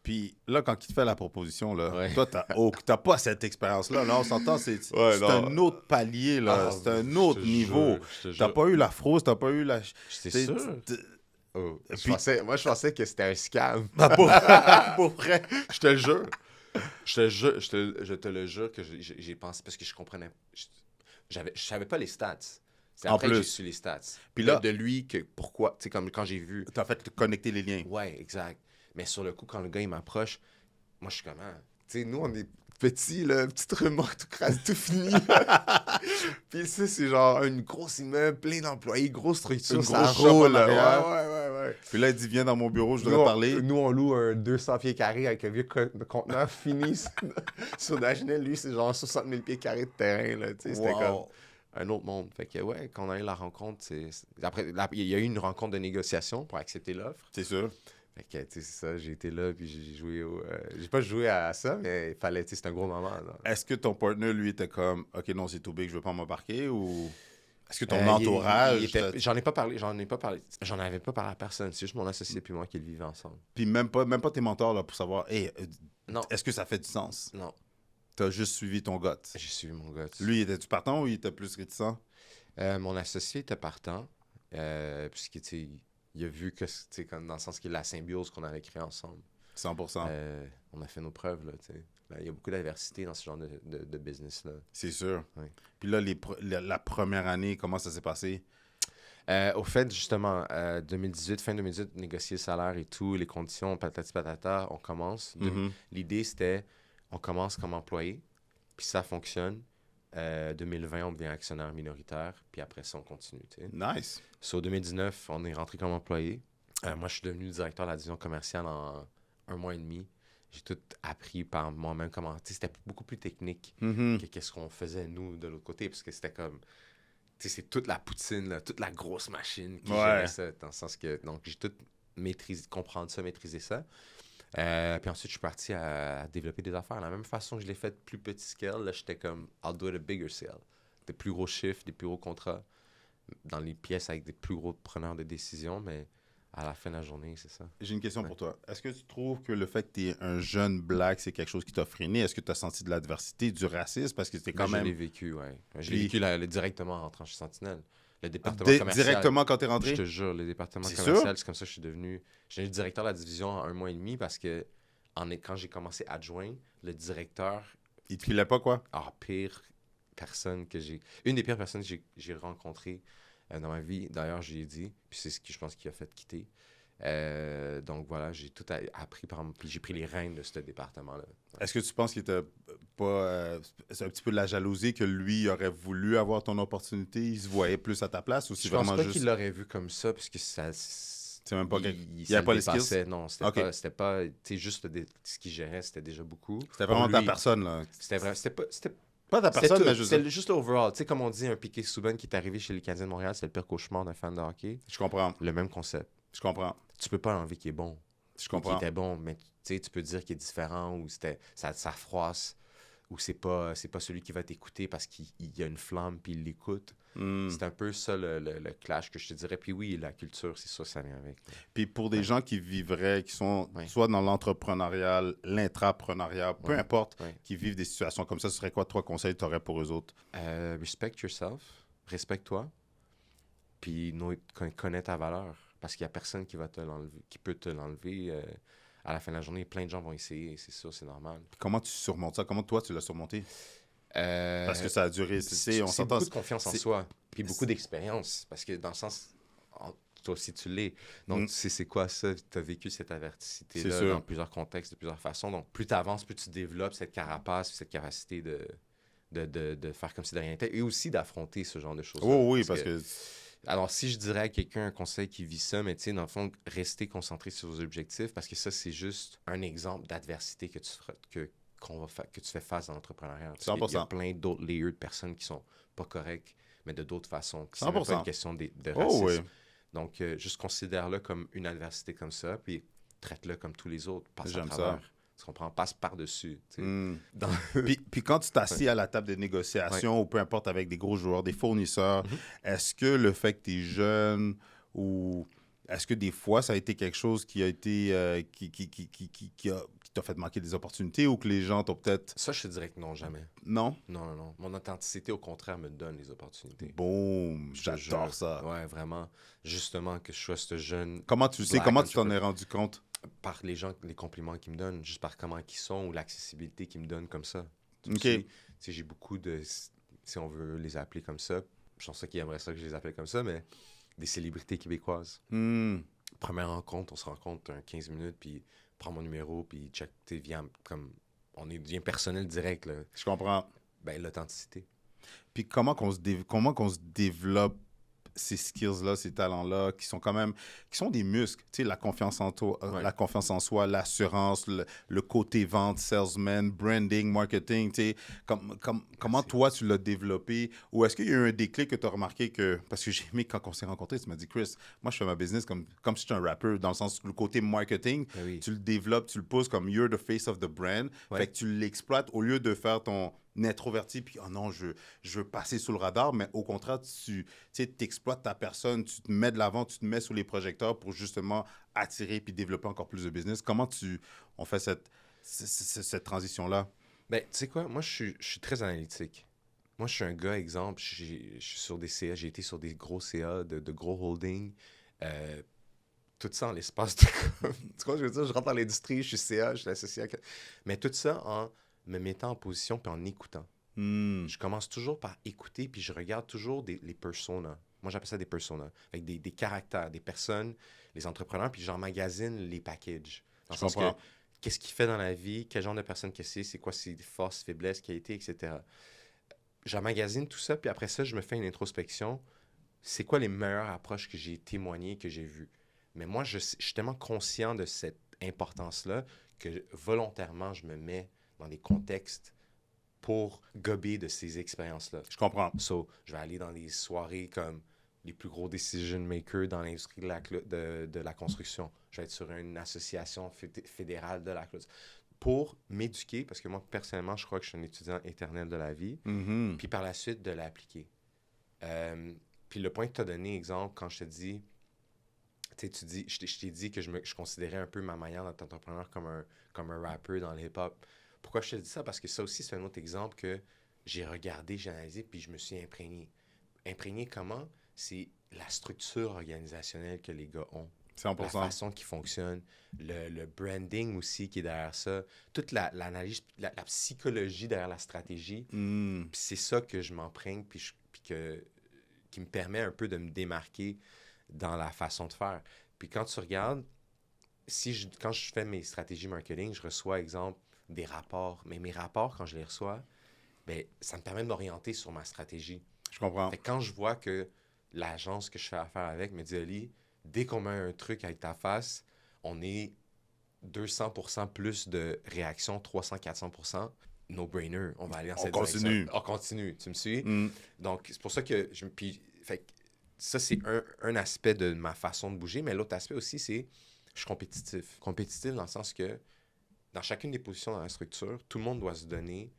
Puis là, quand il te fait la proposition, là, Ouais. toi, t'as pas cette expérience-là. Là, on s'entend, c'est Ouais, non. un autre palier, là. Ah, c'est un je autre te niveau. jure, je te T'as jure. pas eu la fraude, t'as pas eu la... J'étais t'es- sûr. t'es- Oh, Puis- moi, je pensais que c'était un scam. Pour vrai. Je te le jure. Je te le jure que j'ai pensé parce que je comprenais. Je savais pas les stats. C'est En après que j'ai plus. su les stats. Puis là- de lui, que pourquoi. Tu sais, comme quand j'ai vu. T'as fait connecter les liens. Ouais, exact. Mais sur le coup, quand le gars il m'approche, moi je suis comme, ah, tu sais, nous on est petits, là, petite remorque tout crasse, tout fini. Puis ça, c'est genre une grosse immeuble, plein d'employés, grosse structure, Une ça grosse shop en roule. Ouais, arrière. ouais. Puis là, il dit, viens dans mon bureau, je voudrais parler. Nous, on loue un 200 pieds carrés avec un vieux conteneur fini sur Dagenais. Lui, c'est genre 60 000 pieds carrés de terrain, là, tu sais, c'était Wow. comme un autre monde. Fait que, ouais, quand on a eu la rencontre, après, il y a eu une rencontre de négociation pour accepter l'offre. C'est sûr. Fait que, tu sais, c'est ça, j'ai été là, puis j'ai joué j'ai pas joué à ça, mais il fallait, tu sais, c'est un gros moment, là. Est-ce que ton partner, lui, était comme, OK, non, c'est tout big, je veux pas m'embarquer, ou est-ce que ton Il entourage... était- J'en avais pas parlé à personne, c'est juste mon associé puis moi qui le vivaient ensemble. Puis même pas tes mentors, là, pour savoir, hey, Non, est-ce que ça fait du sens? non, T'as juste suivi ton gut. j'ai suivi mon gars. Lui, était-tu partant ou il était plus réticent? Mon associé était partant, puisque, tu sais, il a vu que, tu sais, comme dans le sens que la symbiose qu'on avait créée ensemble, 100%. on a fait nos preuves, là, tu sais. Là, il y a beaucoup d'adversité dans ce genre de business-là. C'est sûr. Ouais. Puis là, la première année, comment ça s'est passé? Au fait, justement, 2018, fin 2018, négocier le salaire et tout, les conditions, patati patata, on commence. Mhm. L'idée, c'était, on commence comme employé, puis ça fonctionne. 2020, on devient actionnaire minoritaire, puis après ça, on continue, tu sais. Nice. So, 2019, on est rentré comme employé. Moi, je suis devenu directeur de la division commerciale en 1 mois et demi. J'ai tout appris par moi-même. Tu sais, c'était beaucoup plus technique Mhm. que qu'est-ce qu'on faisait, nous, de l'autre côté, parce que c'était comme... Tu sais, c'est toute la poutine, là, toute la grosse machine qui Ouais. gérait ça, dans le sens que... Donc, j'ai tout comprendre ça, maîtriser ça. Puis ensuite, je suis parti à développer des affaires. De la même façon que je l'ai fait plus petit scale, là, j'étais comme, I'll do it a bigger scale. Des plus gros chiffres, des plus gros contrats, dans les pièces avec des plus gros preneurs de décision, mais à la fin de la journée, c'est ça. J'ai une question Ouais. pour toi. Est-ce que tu trouves que le fait que tu es un jeune black, c'est quelque chose qui t'a freiné? Est-ce que tu as senti de l'adversité, du racisme? Parce que c'était quand Mais je l'ai même... vécu, ouais. Je Puis- l'ai vécu directement en rentrant chez Sentinelle. Le département commercial. Directement quand tu es Je rentré? te jure, le département C'est commercial, c'est comme ça que je suis devenu directeur de la division en 1 mois et demi parce que quand j'ai commencé adjoint, le directeur, Il te filait pas, quoi? pire personne que j'ai... Une des pires personnes que j'ai rencontrées dans ma vie, d'ailleurs, je lui ai dit, puis c'est ce que je pense qui a fait quitter. Donc voilà, j'ai tout appris, puis j'ai pris les rênes de ce département-là. Est-ce que tu penses qu'il était pas... c'est un petit peu de la jalousie que lui il aurait voulu avoir ton opportunité, il se voyait plus à ta place ou c'est Je pense vraiment pas juste... qu'il l'aurait vu comme ça, parce que ça... C'est même pas... Il ça n'y a le pas les skills? dépassait. Non, Ok. c'était pas tu sais, juste ce qu'il gérait, c'était déjà beaucoup. C'était Pour vraiment ta lui, personne, là. c'était Pas ta c'était personne, tout. mais je veux dire... C'était juste l'overall. Tu sais, comme on dit, un Piqué Souban qui est arrivé chez les Canadiens de Montréal, c'est le pire cauchemar d'un fan de hockey. Je comprends. Le même concept. Je comprends. Tu peux pas enlever qu'il est bon. Je Ou qu'il comprends. était bon, mais tu sais, tu peux dire qu'il est différent ou ça froisse ou c'est pas celui qui va t'écouter parce qu'il y a une flamme puis il l'écoute. Hmm. C'est un peu ça le clash que je te dirais. Puis oui, la culture, c'est ça vient avec. Puis pour des gens qui vivraient, qui sont Ouais. soit dans l'entrepreneuriat, l'intrapreneuriat, peu Ouais. importe, Ouais. qui vivent des situations comme ça, ce serait quoi trois conseils que tu aurais pour eux autres? Respect yourself, respecte-toi, puis connais ta valeur. Parce qu'il n'y a personne qui va te l'enlever, qui peut te l'enlever. À la fin de la journée, plein de gens vont essayer, c'est sûr, c'est normal. Puis comment tu surmontes ça? Comment toi, tu l'as surmonté? Parce que Euh, ça a duré, c'est, on c'est s'entend... beaucoup de confiance en c'est- soi, puis beaucoup d'expérience, parce que dans le sens, toi aussi tu l'es, donc Mm. tu sais c'est quoi ça, tu as vécu cette C'est adversité-là sûr. dans plusieurs contextes, de plusieurs façons, donc plus tu avances, plus tu développes cette carapace, cette capacité de faire comme si de rien n'était, et aussi d'affronter ce genre de choses. Oh oui, parce que... Alors, si je dirais à quelqu'un un conseil qui vit ça, mais tu sais, dans le fond, rester concentré sur vos objectifs, parce que ça, c'est juste un exemple d'adversité que que tu fais face dans l'entrepreneuriat. Parce qu'il y a 100%. plein d'autres layers de personnes qui sont pas correctes, mais de d'autres façons. C'est même 100%. pas une question de Oh racisme. oui. Donc, juste considère-le comme une adversité comme ça, puis traite-le comme tous les autres. Passe à J'aime ça. travers. Tu comprends? Passe par-dessus. Tu sais. Hmm. Dans- Puis quand tu t'assis à la table des négociations ou peu importe avec des gros joueurs, des fournisseurs, Mhm. est-ce que le fait que tu es jeune ou est-ce que des fois ça a été quelque chose qui a été qui t'a fait manquer des opportunités ou que les gens t'ont peut-être Ça, je te dirais que non, jamais. non? Non, non, non. Mon authenticité, au contraire, me donne les opportunités. Boum, Je te j'adore jure. ça. Ouais, vraiment. Justement, que je sois ce jeune Comment tu sais, Black comment tu t'en entrepreneur. es rendu compte? par les gens, les compliments qu'ils me donnent, juste par comment ils sont ou l'accessibilité qu'ils me donnent comme ça. Ok. Tu sais, j'ai beaucoup de, si on veut les appeler comme ça, je pense qu'ils aimeraient ça que je les appelle comme ça, mais des célébrités québécoises. Hmm. Première rencontre, on se rencontre 15 minutes, puis prends mon numéro, puis check, tu viens comme, on est bien personnel direct, là. Je comprends. Ben, l'authenticité. Puis comment qu'on se développe ces skills-là, ces talents-là, qui sont quand même, qui sont des muscles, tu sais, la confiance en toi, Ouais. la confiance en soi, l'assurance, le côté vente, salesman, branding, marketing, tu sais, comment toi tu l'as développé, ou est-ce qu'il y a eu un déclic que tu as remarqué que, parce que j'ai aimé quand on s'est rencontrés, tu m'as dit, Chris, moi je fais ma business comme si j'étais un rappeur, dans le sens, le côté marketing, Ben oui. tu le développes, tu le pousses comme you're the face of the brand, Ouais. fait que tu l'exploites au lieu de faire ton introverti, puis oh non, je veux passer sous le radar, mais au contraire, tu exploites ta personne, tu te mets de l'avant, tu te mets sous les projecteurs pour justement attirer puis développer encore plus de business. Comment on fait cette transition-là? Ben, tu sais quoi, moi, je suis très analytique. Moi, je suis un gars, exemple, je suis sur des CA, j'ai été sur des gros CA, de gros holdings. Tout ça en l'espace de... tu vois, je veux dire, je rentre dans l'industrie, je suis CA, je suis associé à... Mais tout ça en me mettant en position puis en écoutant. Hmm. Je commence toujours par écouter, puis je regarde toujours les personas. Moi, j'appelle ça des personas. Avec des caractères, des personnes, les entrepreneurs, puis j'emmagasine les packages. Dans le Je sens comprends. que, qu'est-ce qu'il fait dans la vie, quel genre de personne que c'est quoi ses forces, faiblesses, qualités, etc. J'emmagasine tout ça, puis après ça, je me fais une introspection. C'est quoi les meilleures approches que j'ai témoignées, que j'ai vues? Mais moi, je suis tellement conscient de cette importance-là que volontairement, je me mets dans des contextes pour gober de ces expériences-là. Je comprends. So, je vais aller dans des soirées comme les plus gros decision makers dans l'industrie de la construction. Je vais être sur une association fédérale de la clôture pour m'éduquer, parce que moi, personnellement, je crois que je suis un étudiant éternel de la vie, Mhm. puis par la suite, de l'appliquer. Puis le point que tu as donné, exemple, quand je te dis, je t'ai dit que je considérais un peu ma manière d'être entrepreneur comme un rappeur dans le hip-hop. Pourquoi je te dis ça? Parce que ça aussi, c'est un autre exemple que j'ai regardé, j'ai analysé, puis je me suis imprégné. Imprégné comment? C'est la structure organisationnelle que les gars ont. 100%. La façon qu'ils fonctionnent, le branding aussi qui est derrière ça, toute l'analyse, la psychologie derrière la stratégie. Hmm. Puis c'est ça que je m'emprègne, qui me permet un peu de me démarquer dans la façon de faire. Puis quand tu regardes, quand je fais mes stratégies marketing, je reçois, exemple, des rapports. Mais mes rapports, quand je les reçois, ben, ça me permet de m'orienter sur ma stratégie. Je comprends. Fait que quand je vois que l'agence que je fais affaire avec me dit, Ali, dès qu'on met un truc avec ta face, on est 200% plus de réactions, 300-400%. No-brainer, on va aller dans On cette continue. direction. On continue, tu me suis? Mm. Donc, c'est pour ça que fait que ça, c'est un aspect de ma façon de bouger, mais l'autre aspect aussi, c'est je suis compétitif. Compétitif dans le sens que dans chacune des positions dans la structure, tout le monde doit se donner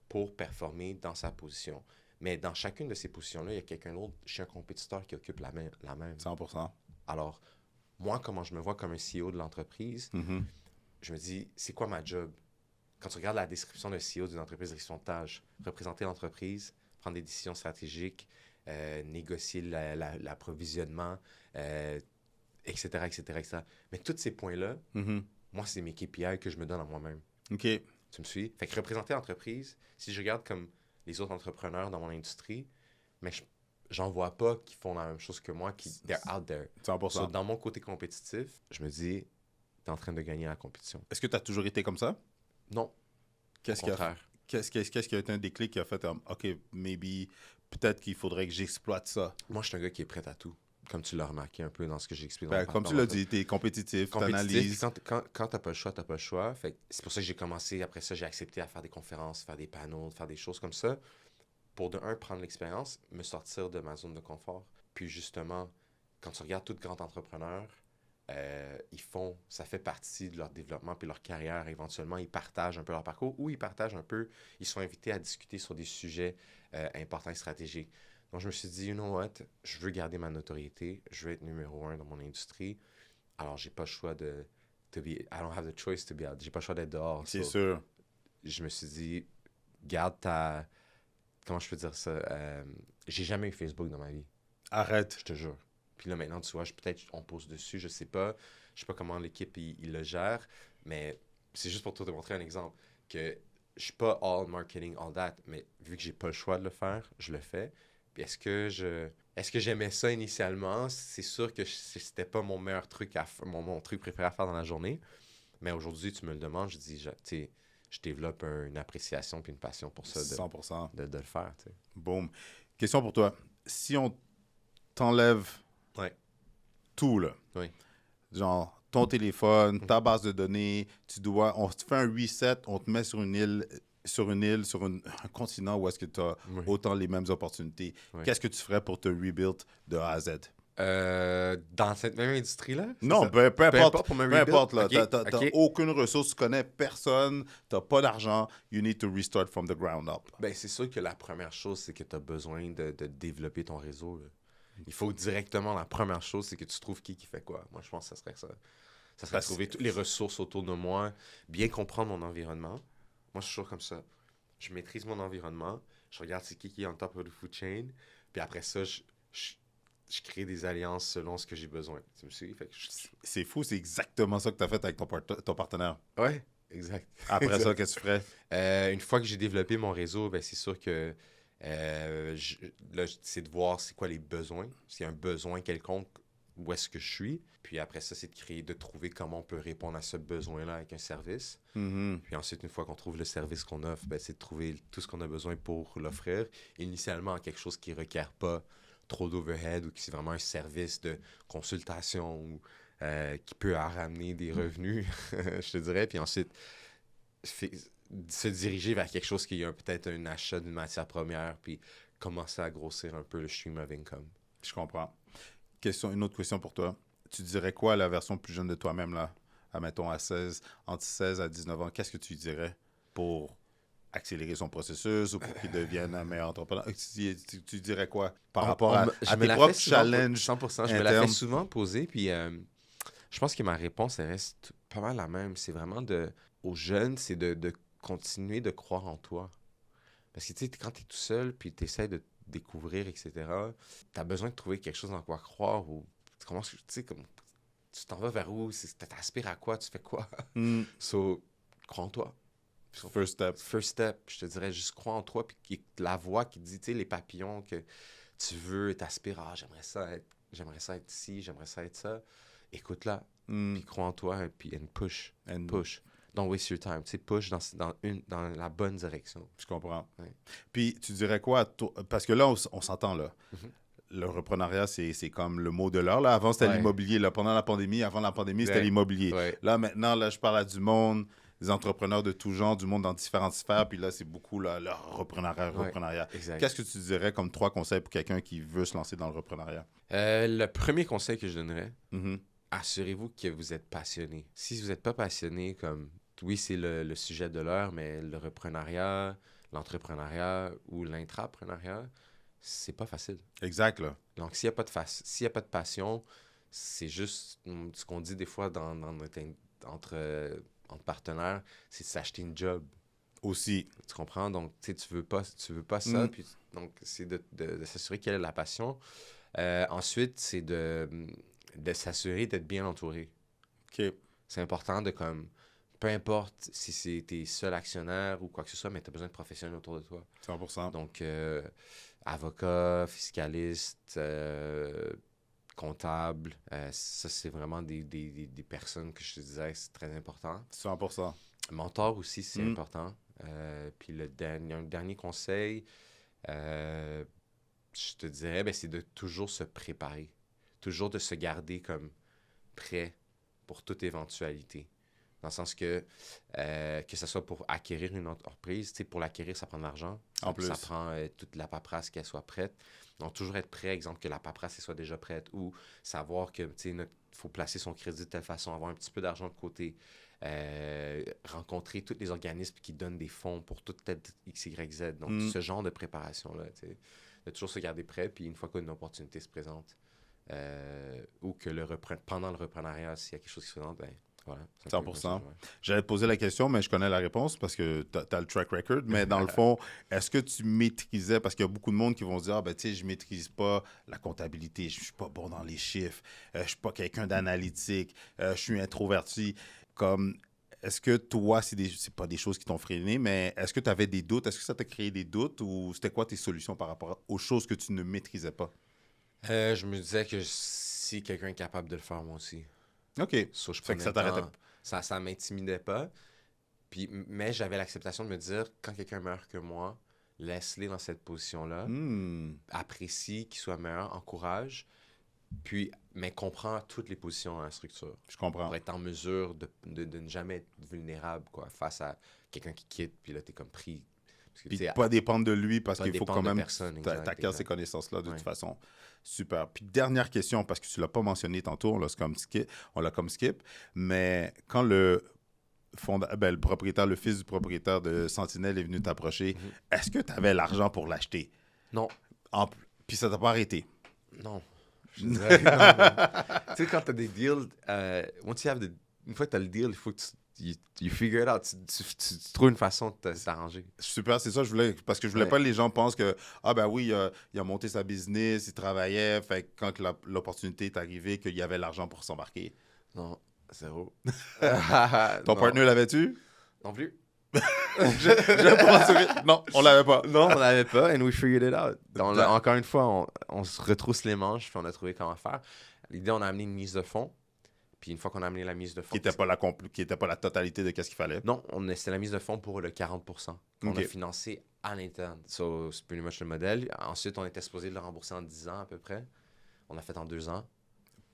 pour performer dans sa position. Mais dans chacune de ces positions-là, il y a quelqu'un d'autre chez un compétiteur qui occupe la même. 100%. Alors, moi, comment je me vois comme un CEO de l'entreprise, Mhm. je me dis, c'est quoi ma job? Quand tu regardes la description d'un CEO d'une entreprise, description de tâches, représenter l'entreprise, prendre des décisions stratégiques, négocier l'approvisionnement, etc., etc., etc. Mais tous ces points-là, Mhm. moi, c'est mes KPI que je me donne à moi-même. OK. Tu me suis? Fait que représenter l'entreprise, si je regarde comme les autres entrepreneurs dans mon industrie, mais j'en vois pas qui font la même chose que moi, they're out there. 100%. So, dans mon côté compétitif, je me dis, t'es en train de gagner la compétition. Est-ce que tu as toujours été comme ça? Non, Qu'est-ce au qui a, contraire. qu'est-ce qui a été un déclic qui a fait OK, maybe, peut-être qu'il faudrait que j'exploite ça. Moi, je suis un gars qui est prêt à tout, comme tu l'as remarqué un peu dans ce que j'explique. Ben, comme tu l'as dit, tu es compétitif, tu compétitif, puis analyses. quand t'as pas le choix, t'as pas le choix. Fait que c'est pour ça que j'ai commencé, après ça, j'ai accepté à faire des conférences, faire des panneaux, faire des choses comme ça, pour de un, prendre l'expérience, me sortir de ma zone de confort. Puis justement, quand tu regardes tout grand entrepreneur, ça fait partie de leur développement puis leur carrière. Éventuellement, ils partagent un peu leur parcours ou ils sont invités à discuter sur des sujets importants et stratégiques. Donc, je me suis dit, you know what, je veux garder ma notoriété, je veux être numéro 1 dans mon industrie. Alors, j'ai pas le choix I don't have the choice to be out. J'ai pas le choix d'être dehors. C'est So, sûr. je me suis dit, garde comment je peux dire ça? J'ai jamais eu Facebook dans ma vie. Arrête. Je te jure. Puis là, maintenant, tu vois, peut-être on pose dessus, je sais pas. Je sais pas comment l'équipe, il le gère. Mais c'est juste pour te montrer un exemple. Que je suis pas all marketing, all that. Mais vu que j'ai pas le choix de le faire, je le fais. Puis est-ce que j'aimais ça initialement? C'est sûr que c'était pas mon meilleur truc mon truc préféré à faire dans la journée. Mais aujourd'hui, tu me le demandes, je dis, tu sais, je développe une appréciation puis une passion pour ça 100%. de le faire. Tu sais. Boom. Question pour toi. Si on t'enlève Ouais. tout, là, Oui. genre ton téléphone, ta base de données, on te fait un reset, on te met sur un continent où est-ce que tu as Oui. autant les mêmes opportunités. Oui. Qu'est-ce que tu ferais pour te rebuild de A à Z? Dans cette même industrie-là? Non, peu importe. pour me Peu rebuild? importe, là. Ok, T'as ok. aucune ressource, tu connais personne, t'as pas d'argent, you need to restart from the ground up. Ben, c'est sûr que la première chose, c'est que tu as besoin de développer ton réseau. Là. Il faut directement, la première chose, c'est que tu trouves qui fait quoi. Moi, je pense que ça serait ça. Ça serait trouver toutes les ressources autour de moi, bien comprendre mon environnement. Moi, je suis toujours comme ça. Je maîtrise mon environnement, je regarde c'est qui est on top of the food chain, puis après ça, je crée des alliances selon ce que j'ai besoin. Tu me suis? Fait que C'est fou, c'est exactement ça que tu as fait avec ton partenaire. Ouais, exact. Après Exact. ça, qu'est-ce que tu ferais? Une fois que j'ai développé mon réseau, ben, c'est sûr que là, c'est de voir c'est quoi les besoins. S'il y a un besoin quelconque, où est-ce que je suis. Puis après ça, c'est de trouver comment on peut répondre à ce besoin-là avec un service. Mhm. Puis ensuite, une fois qu'on trouve le service qu'on offre, ben, c'est de trouver tout ce qu'on a besoin pour l'offrir. Initialement, quelque chose qui ne requiert pas trop d'overhead ou qui c'est vraiment un service de consultation ou qui peut ramener des revenus, je te dirais. Puis ensuite, se diriger vers quelque chose qui a peut-être un achat d'une matière première, puis commencer à grossir un peu le stream of income. Je comprends. Une autre question pour toi. Tu dirais quoi à la version plus jeune de toi-même, là? Admettons, entre 16 à 19 ans, qu'est-ce que tu dirais pour accélérer son processus ou pour qu'il devienne un meilleur entrepreneur? Tu dirais quoi par rapport à tes propres challenges 100%, je me la fais souvent poser, puis je pense que ma réponse, elle reste pas mal la même. C'est vraiment aux jeunes, c'est de continuer de croire en toi. Parce que, tu sais, quand tu es tout seul, puis tu essaies de découvrir, etc., tu as besoin de trouver quelque chose en quoi croire ou tu sais, comme tu t'en vas vers où, tu aspires à quoi, tu fais quoi. Mm. So, crois en toi. First step. First step, je te dirais juste crois en toi, puis la voix qui dit, tu sais, les papillons que tu veux, t'aspires, j'aimerais ça être ci, j'aimerais ça être ça. écoute-la, puis crois en toi, puis push. Don't waste your time. Tu sais, push dans la bonne direction. Je comprends. Ouais. Puis, tu dirais quoi? Parce que là, on s'entend, là. Le reprenariat, c'est comme le mot de l'heure. Là. Avant, c'était l'immobilier. Là. Pendant la pandémie, avant la pandémie, c'était l'immobilier. Ouais. Là, maintenant, là, je parle à du monde, des entrepreneurs de tout genre, du monde dans différentes sphères. Puis là, c'est beaucoup là, le reprenariat. Exact. Qu'est-ce que tu dirais comme 3 conseils pour quelqu'un qui veut se lancer dans le reprenariat? Le premier conseil que je donnerais, Mm-hmm. assurez-vous que vous êtes passionné. Si vous n'êtes pas passionné, comme oui, c'est le sujet de l'heure, mais le reprenariat, l'entrepreneuriat ou l'intrapreneuriat, c'est pas facile. Exact, là. Donc, s'il n'y a pas de passion, c'est juste ce qu'on dit des fois entre partenaires, c'est de s'acheter une job. Aussi. Tu comprends? Donc, tu veux pas ça. Puis, donc, c'est de s'assurer quelle est la passion. Ensuite, c'est de s'assurer d'être bien entouré. OK. C'est important de comme... Peu importe si t'es seul actionnaire ou quoi que ce soit, mais tu as besoin de professionnels autour de toi. 100%. Donc, avocat, fiscaliste, comptable, ça, c'est vraiment des personnes que je te disais, c'est très important. 100%. Mentor aussi, c'est important. Puis un dernier conseil, je te dirais, c'est de toujours se préparer. Toujours de se garder comme prêt pour toute éventualité. Dans le sens que ce soit pour acquérir une entreprise, pour l'acquérir, ça prend de l'argent. En plus. Ça prend toute la paperasse qu'elle soit prête. Donc, toujours être prêt, exemple, que la paperasse elle soit déjà prête ou savoir que, faut placer son crédit de telle façon, avoir un petit peu d'argent de côté, rencontrer tous les organismes qui donnent des fonds pour toute tête X, Y, Z. Donc, ce genre de préparation-là, de toujours se garder prêt, puis une fois qu'une opportunité se présente, ou que pendant le reprenariat, s'il y a quelque chose qui se présente, ben voilà, 100%. J'allais te poser la question, mais je connais la réponse parce que tu as le track record. Mais dans le fond, est-ce que tu maîtrisais, parce qu'il y a beaucoup de monde qui vont se dire, je maîtrise pas la comptabilité, je suis pas bon dans les chiffres, je suis pas quelqu'un d'analytique, je suis introverti. Est-ce que toi, c'est pas des choses qui t'ont freiné, mais est-ce que tu avais des doutes? Est-ce que ça t'a créé des doutes ou c'était quoi tes solutions par rapport aux choses que tu ne maîtrisais pas? Je me disais que si quelqu'un est capable de le faire, moi aussi. OK. Fait que ça t'arrêtait pas. Ça m'intimidait pas. Mais j'avais l'acceptation de me dire, quand quelqu'un meurt que moi, laisse-les dans cette position-là. Apprécie qu'il soit meilleur, encourage. Mais comprends toutes les positions dans la structure. Je comprends. Pour être en mesure de ne jamais être vulnérable face à quelqu'un qui quitte, puis là, t'es comme pris. Puis pas dépendre de lui parce qu'il faut quand même t'acquérir ces connaissances-là de toute façon. Super. Puis dernière question, parce que tu ne l'as pas mentionné tantôt, on l'a comme skip, mais quand le propriétaire, le fils du propriétaire de Sentinelle est venu t'approcher, est-ce que tu avais l'argent pour l'acheter? Non. Puis ça t'a pas arrêté? Non. Tu sais, quand tu as des deals, une fois que tu as le deal, il faut que you figure it out. Tu trouves une façon de s'arranger. Super, c'est ça, parce que je voulais pas que les gens pensent que, il a monté sa business, il travaillait, fait que quand l'opportunité est arrivée, qu'il y avait l'argent pour s'embarquer. Non, zéro. Ton partenaire l'avais-tu? Non plus. Non, on l'avait pas. Non, on l'avait pas, and we figured it out. Encore une fois, on se retrousse les manches, puis on a trouvé comment faire. L'idée, on a amené une mise de fonds. Puis une fois qu'on a amené la mise de fonds... Qui n'était pas la totalité de qu'est-ce qu'il fallait. Non, c'était la mise de fonds pour le 40%. On a financé à l'interne. So, c'est pretty much le modèle. Ensuite, on était supposé le rembourser en 10 ans à peu près. On a fait en 2 ans.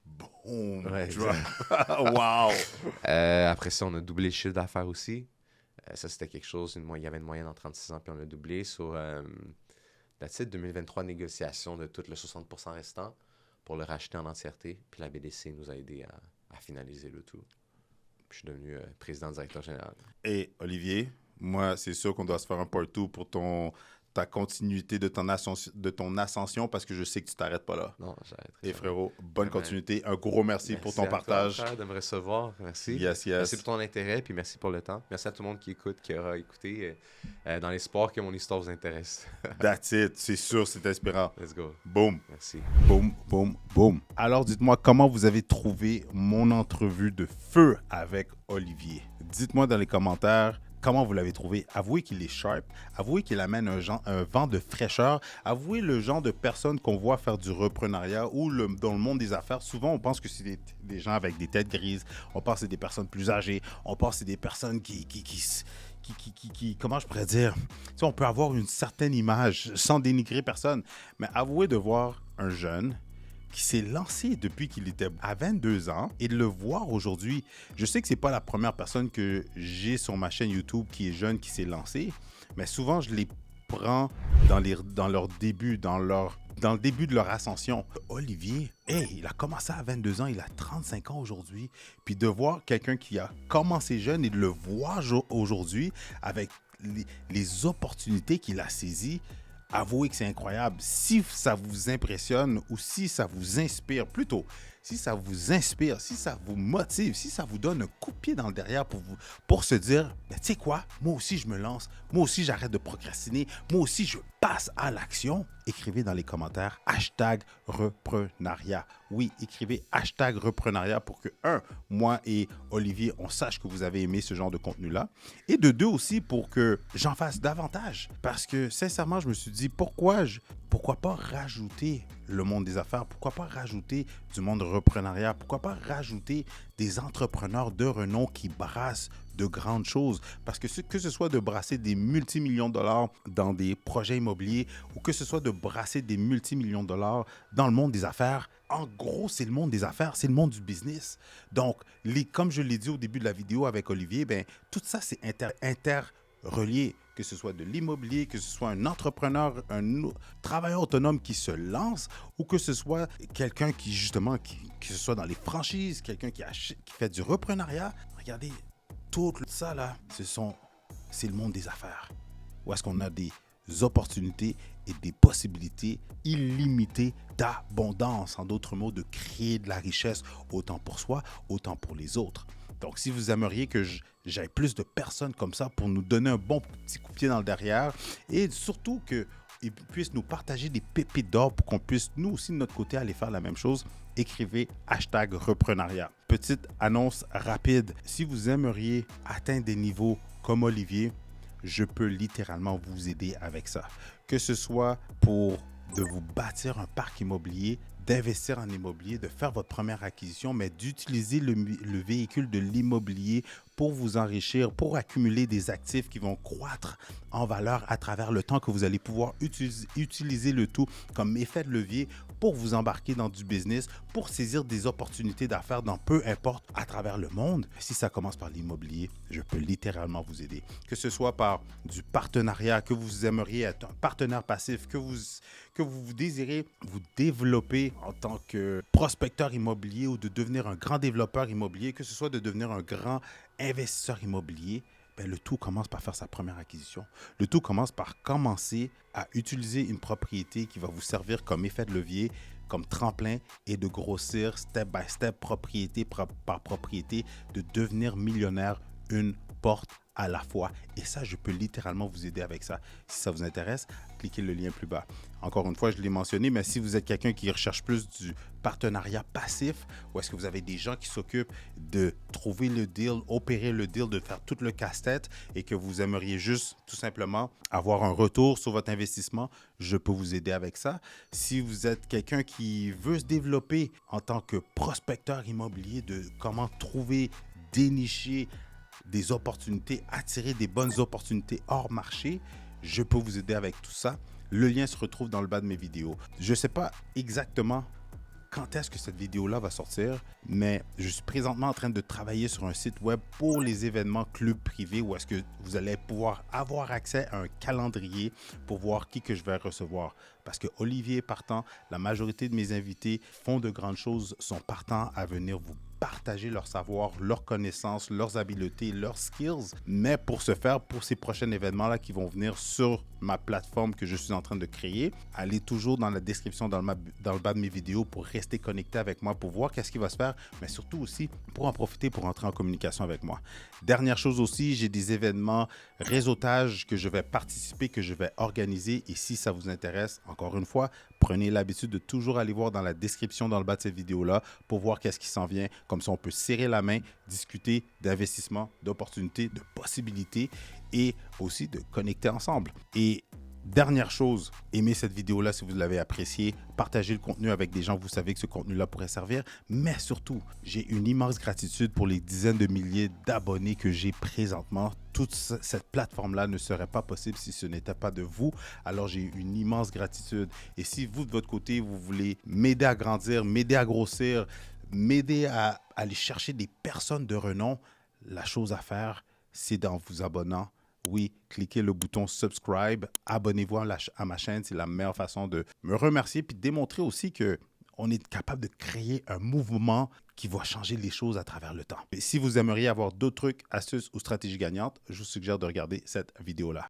Boom! Ouais, Wow! Après ça, on a doublé le chiffre d'affaires aussi. Ça, c'était quelque chose... Il y avait une moyenne en 36 ans, puis on l'a doublé. Sur 2023, négociation de tout le 60% restant pour le racheter en entièreté. Puis la BDC nous a aidé à finaliser le tout. Puis je suis devenu président directeur général. Et Olivier, moi, c'est sûr qu'on doit se faire un part 2 pour ta continuité de ton ascension parce que je sais que tu t'arrêtes pas là. Non, j'arrête. Et frérot, bonne continuité. Un gros merci pour ton partage. Merci de me recevoir. Merci. Yes. Merci pour ton intérêt, puis merci pour le temps. Merci à tout le monde qui écoute, qui aura écouté, dans l'espoir que mon histoire vous intéresse. That's it. C'est sûr, c'est inspirant. Let's go. Boom. Merci. Boom. Alors, dites-moi comment vous avez trouvé mon entrevue de feu avec Olivier. Dites-moi dans les commentaires comment vous l'avez trouvé. Avouez qu'il est sharp. Avouez qu'il amène un vent de fraîcheur. Avouez le genre de personnes qu'on voit faire du reprenariat ou dans le monde des affaires. Souvent, on pense que c'est des gens avec des têtes grises. On pense que c'est des personnes plus âgées. On pense que c'est des personnes comment je pourrais dire, tu sais, on peut avoir une certaine image sans dénigrer personne, mais avouez de voir un jeune qui s'est lancé depuis qu'il était à 22 ans et de le voir aujourd'hui. Je sais que c'est pas la première personne que j'ai sur ma chaîne YouTube qui est jeune, qui s'est lancé, mais souvent je les prends dans leur début, dans le début de leur ascension. Olivier, il a commencé à 22 ans, il a 35 ans aujourd'hui. Puis de voir quelqu'un qui a commencé jeune et de le voir aujourd'hui avec les opportunités qu'il a saisies, avouez que c'est incroyable. Si ça vous impressionne ou si ça vous inspire, plutôt, si ça vous inspire, si ça vous motive, si ça vous donne un coup de pied dans le derrière pour se dire, tu sais quoi, moi aussi je me lance, moi aussi j'arrête de procrastiner, moi aussi je passe à l'action, écrivez dans les commentaires #reprenariat. Oui, écrivez #reprenariat pour que, moi et Olivier, on sache que vous avez aimé ce genre de contenu-là. Et de deux aussi pour que j'en fasse davantage. Parce que sincèrement, je me suis dit, pourquoi pas rajouter le monde des affaires? Pourquoi pas rajouter du monde reprenariat? Pourquoi pas rajouter des entrepreneurs de renom qui brassent de grandes choses? Parce que ce soit de brasser des multimillions de dollars dans des projets immobiliers ou que ce soit de brasser des multimillions de dollars dans le monde des affaires, en gros, c'est le monde des affaires, c'est le monde du business. Donc, comme je l'ai dit au début de la vidéo avec Olivier, tout ça, c'est interrelié. Que ce soit de l'immobilier, que ce soit un entrepreneur, un travailleur autonome qui se lance ou que ce soit quelqu'un qui, justement, que ce soit dans les franchises, quelqu'un qui fait du reprenariat. Regardez, tout ça, là, c'est le monde des affaires. Où est-ce qu'on a des opportunités et des possibilités illimitées d'abondance. En d'autres mots, de créer de la richesse autant pour soi, autant pour les autres. Donc, si vous aimeriez que j'aille plus de personnes comme ça pour nous donner un bon petit coup de pied dans le derrière et surtout qu'ils puissent nous partager des pépites d'or pour qu'on puisse nous aussi de notre côté aller faire la même chose, écrivez #reprenariat. Petite annonce rapide, si vous aimeriez atteindre des niveaux comme Olivier, je peux littéralement vous aider avec ça. Que ce soit pour de vous bâtir un parc immobilier, d'investir en immobilier, de faire votre première acquisition, mais d'utiliser le véhicule de l'immobilier pour vous enrichir, pour accumuler des actifs qui vont croître en valeur à travers le temps, que vous allez pouvoir utiliser le tout comme effet de levier pour vous embarquer dans du business, pour saisir des opportunités d'affaires dans peu importe à travers le monde. Si ça commence par l'immobilier, je peux littéralement vous aider. Que ce soit par du partenariat, que vous aimeriez être un partenaire passif, que vous désirez vous développer en tant que prospecteur immobilier ou de devenir un grand développeur immobilier, que ce soit de devenir un grand investisseur immobilier, le tout commence par faire sa première acquisition. Le tout commence par commencer à utiliser une propriété qui va vous servir comme effet de levier, comme tremplin et de grossir step by step, propriété par propriété, de devenir millionnaire une porte à la fois. Et ça, je peux littéralement vous aider avec ça. Si ça vous intéresse, cliquez le lien plus bas. Encore une fois, je l'ai mentionné, mais si vous êtes quelqu'un qui recherche plus du partenariat passif, ou est-ce que vous avez des gens qui s'occupent de trouver le deal, opérer le deal, de faire tout le casse-tête et que vous aimeriez juste tout simplement avoir un retour sur votre investissement, je peux vous aider avec ça. Si vous êtes quelqu'un qui veut se développer en tant que prospecteur immobilier, de comment trouver, dénicher des opportunités, attirer des bonnes opportunités hors marché, je peux vous aider avec tout ça. Le lien se retrouve dans le bas de mes vidéos. Je ne sais pas exactement quand est-ce que cette vidéo-là va sortir, mais je suis présentement en train de travailler sur un site web pour les événements clubs privés où est-ce que vous allez pouvoir avoir accès à un calendrier pour voir qui que je vais recevoir. Parce que Olivier est partant, la majorité de mes invités font de grandes choses, sont partants à venir vous partager leur savoir, leurs connaissances, leurs habiletés, leurs skills. Mais pour ce faire, pour ces prochains événements-là qui vont venir sur ma plateforme que je suis en train de créer, allez toujours dans la description, dans le bas de mes vidéos pour rester connecté avec moi, pour voir qu'est-ce qui va se faire, mais surtout aussi pour en profiter pour entrer en communication avec moi. Dernière chose aussi, j'ai des événements réseautage que je vais participer, que je vais organiser. Et si ça vous intéresse, encore une fois, prenez l'habitude de toujours aller voir dans la description, dans le bas de cette vidéo-là, pour voir qu'est-ce qui s'en vient. Comme Comme ça, on peut serrer la main, discuter d'investissement, d'opportunités, de possibilités et aussi de connecter ensemble. Et dernière chose, aimez cette vidéo-là si vous l'avez appréciée, partagez le contenu avec des gens que vous savez que ce contenu-là pourrait servir, mais surtout, j'ai une immense gratitude pour les dizaines de milliers d'abonnés que j'ai présentement. Toute cette plateforme-là ne serait pas possible si ce n'était pas de vous, alors j'ai une immense gratitude. Et si vous, de votre côté, vous voulez m'aider à grandir, m'aider à grossir, m'aider à aller chercher des personnes de renom, la chose à faire, c'est d'en vous abonnant. Oui, cliquez le bouton subscribe, abonnez-vous à ma chaîne, c'est la meilleure façon de me remercier puis de démontrer aussi que on est capable de créer un mouvement qui va changer les choses à travers le temps. Et si vous aimeriez avoir d'autres trucs, astuces ou stratégies gagnantes, je vous suggère de regarder cette vidéo-là.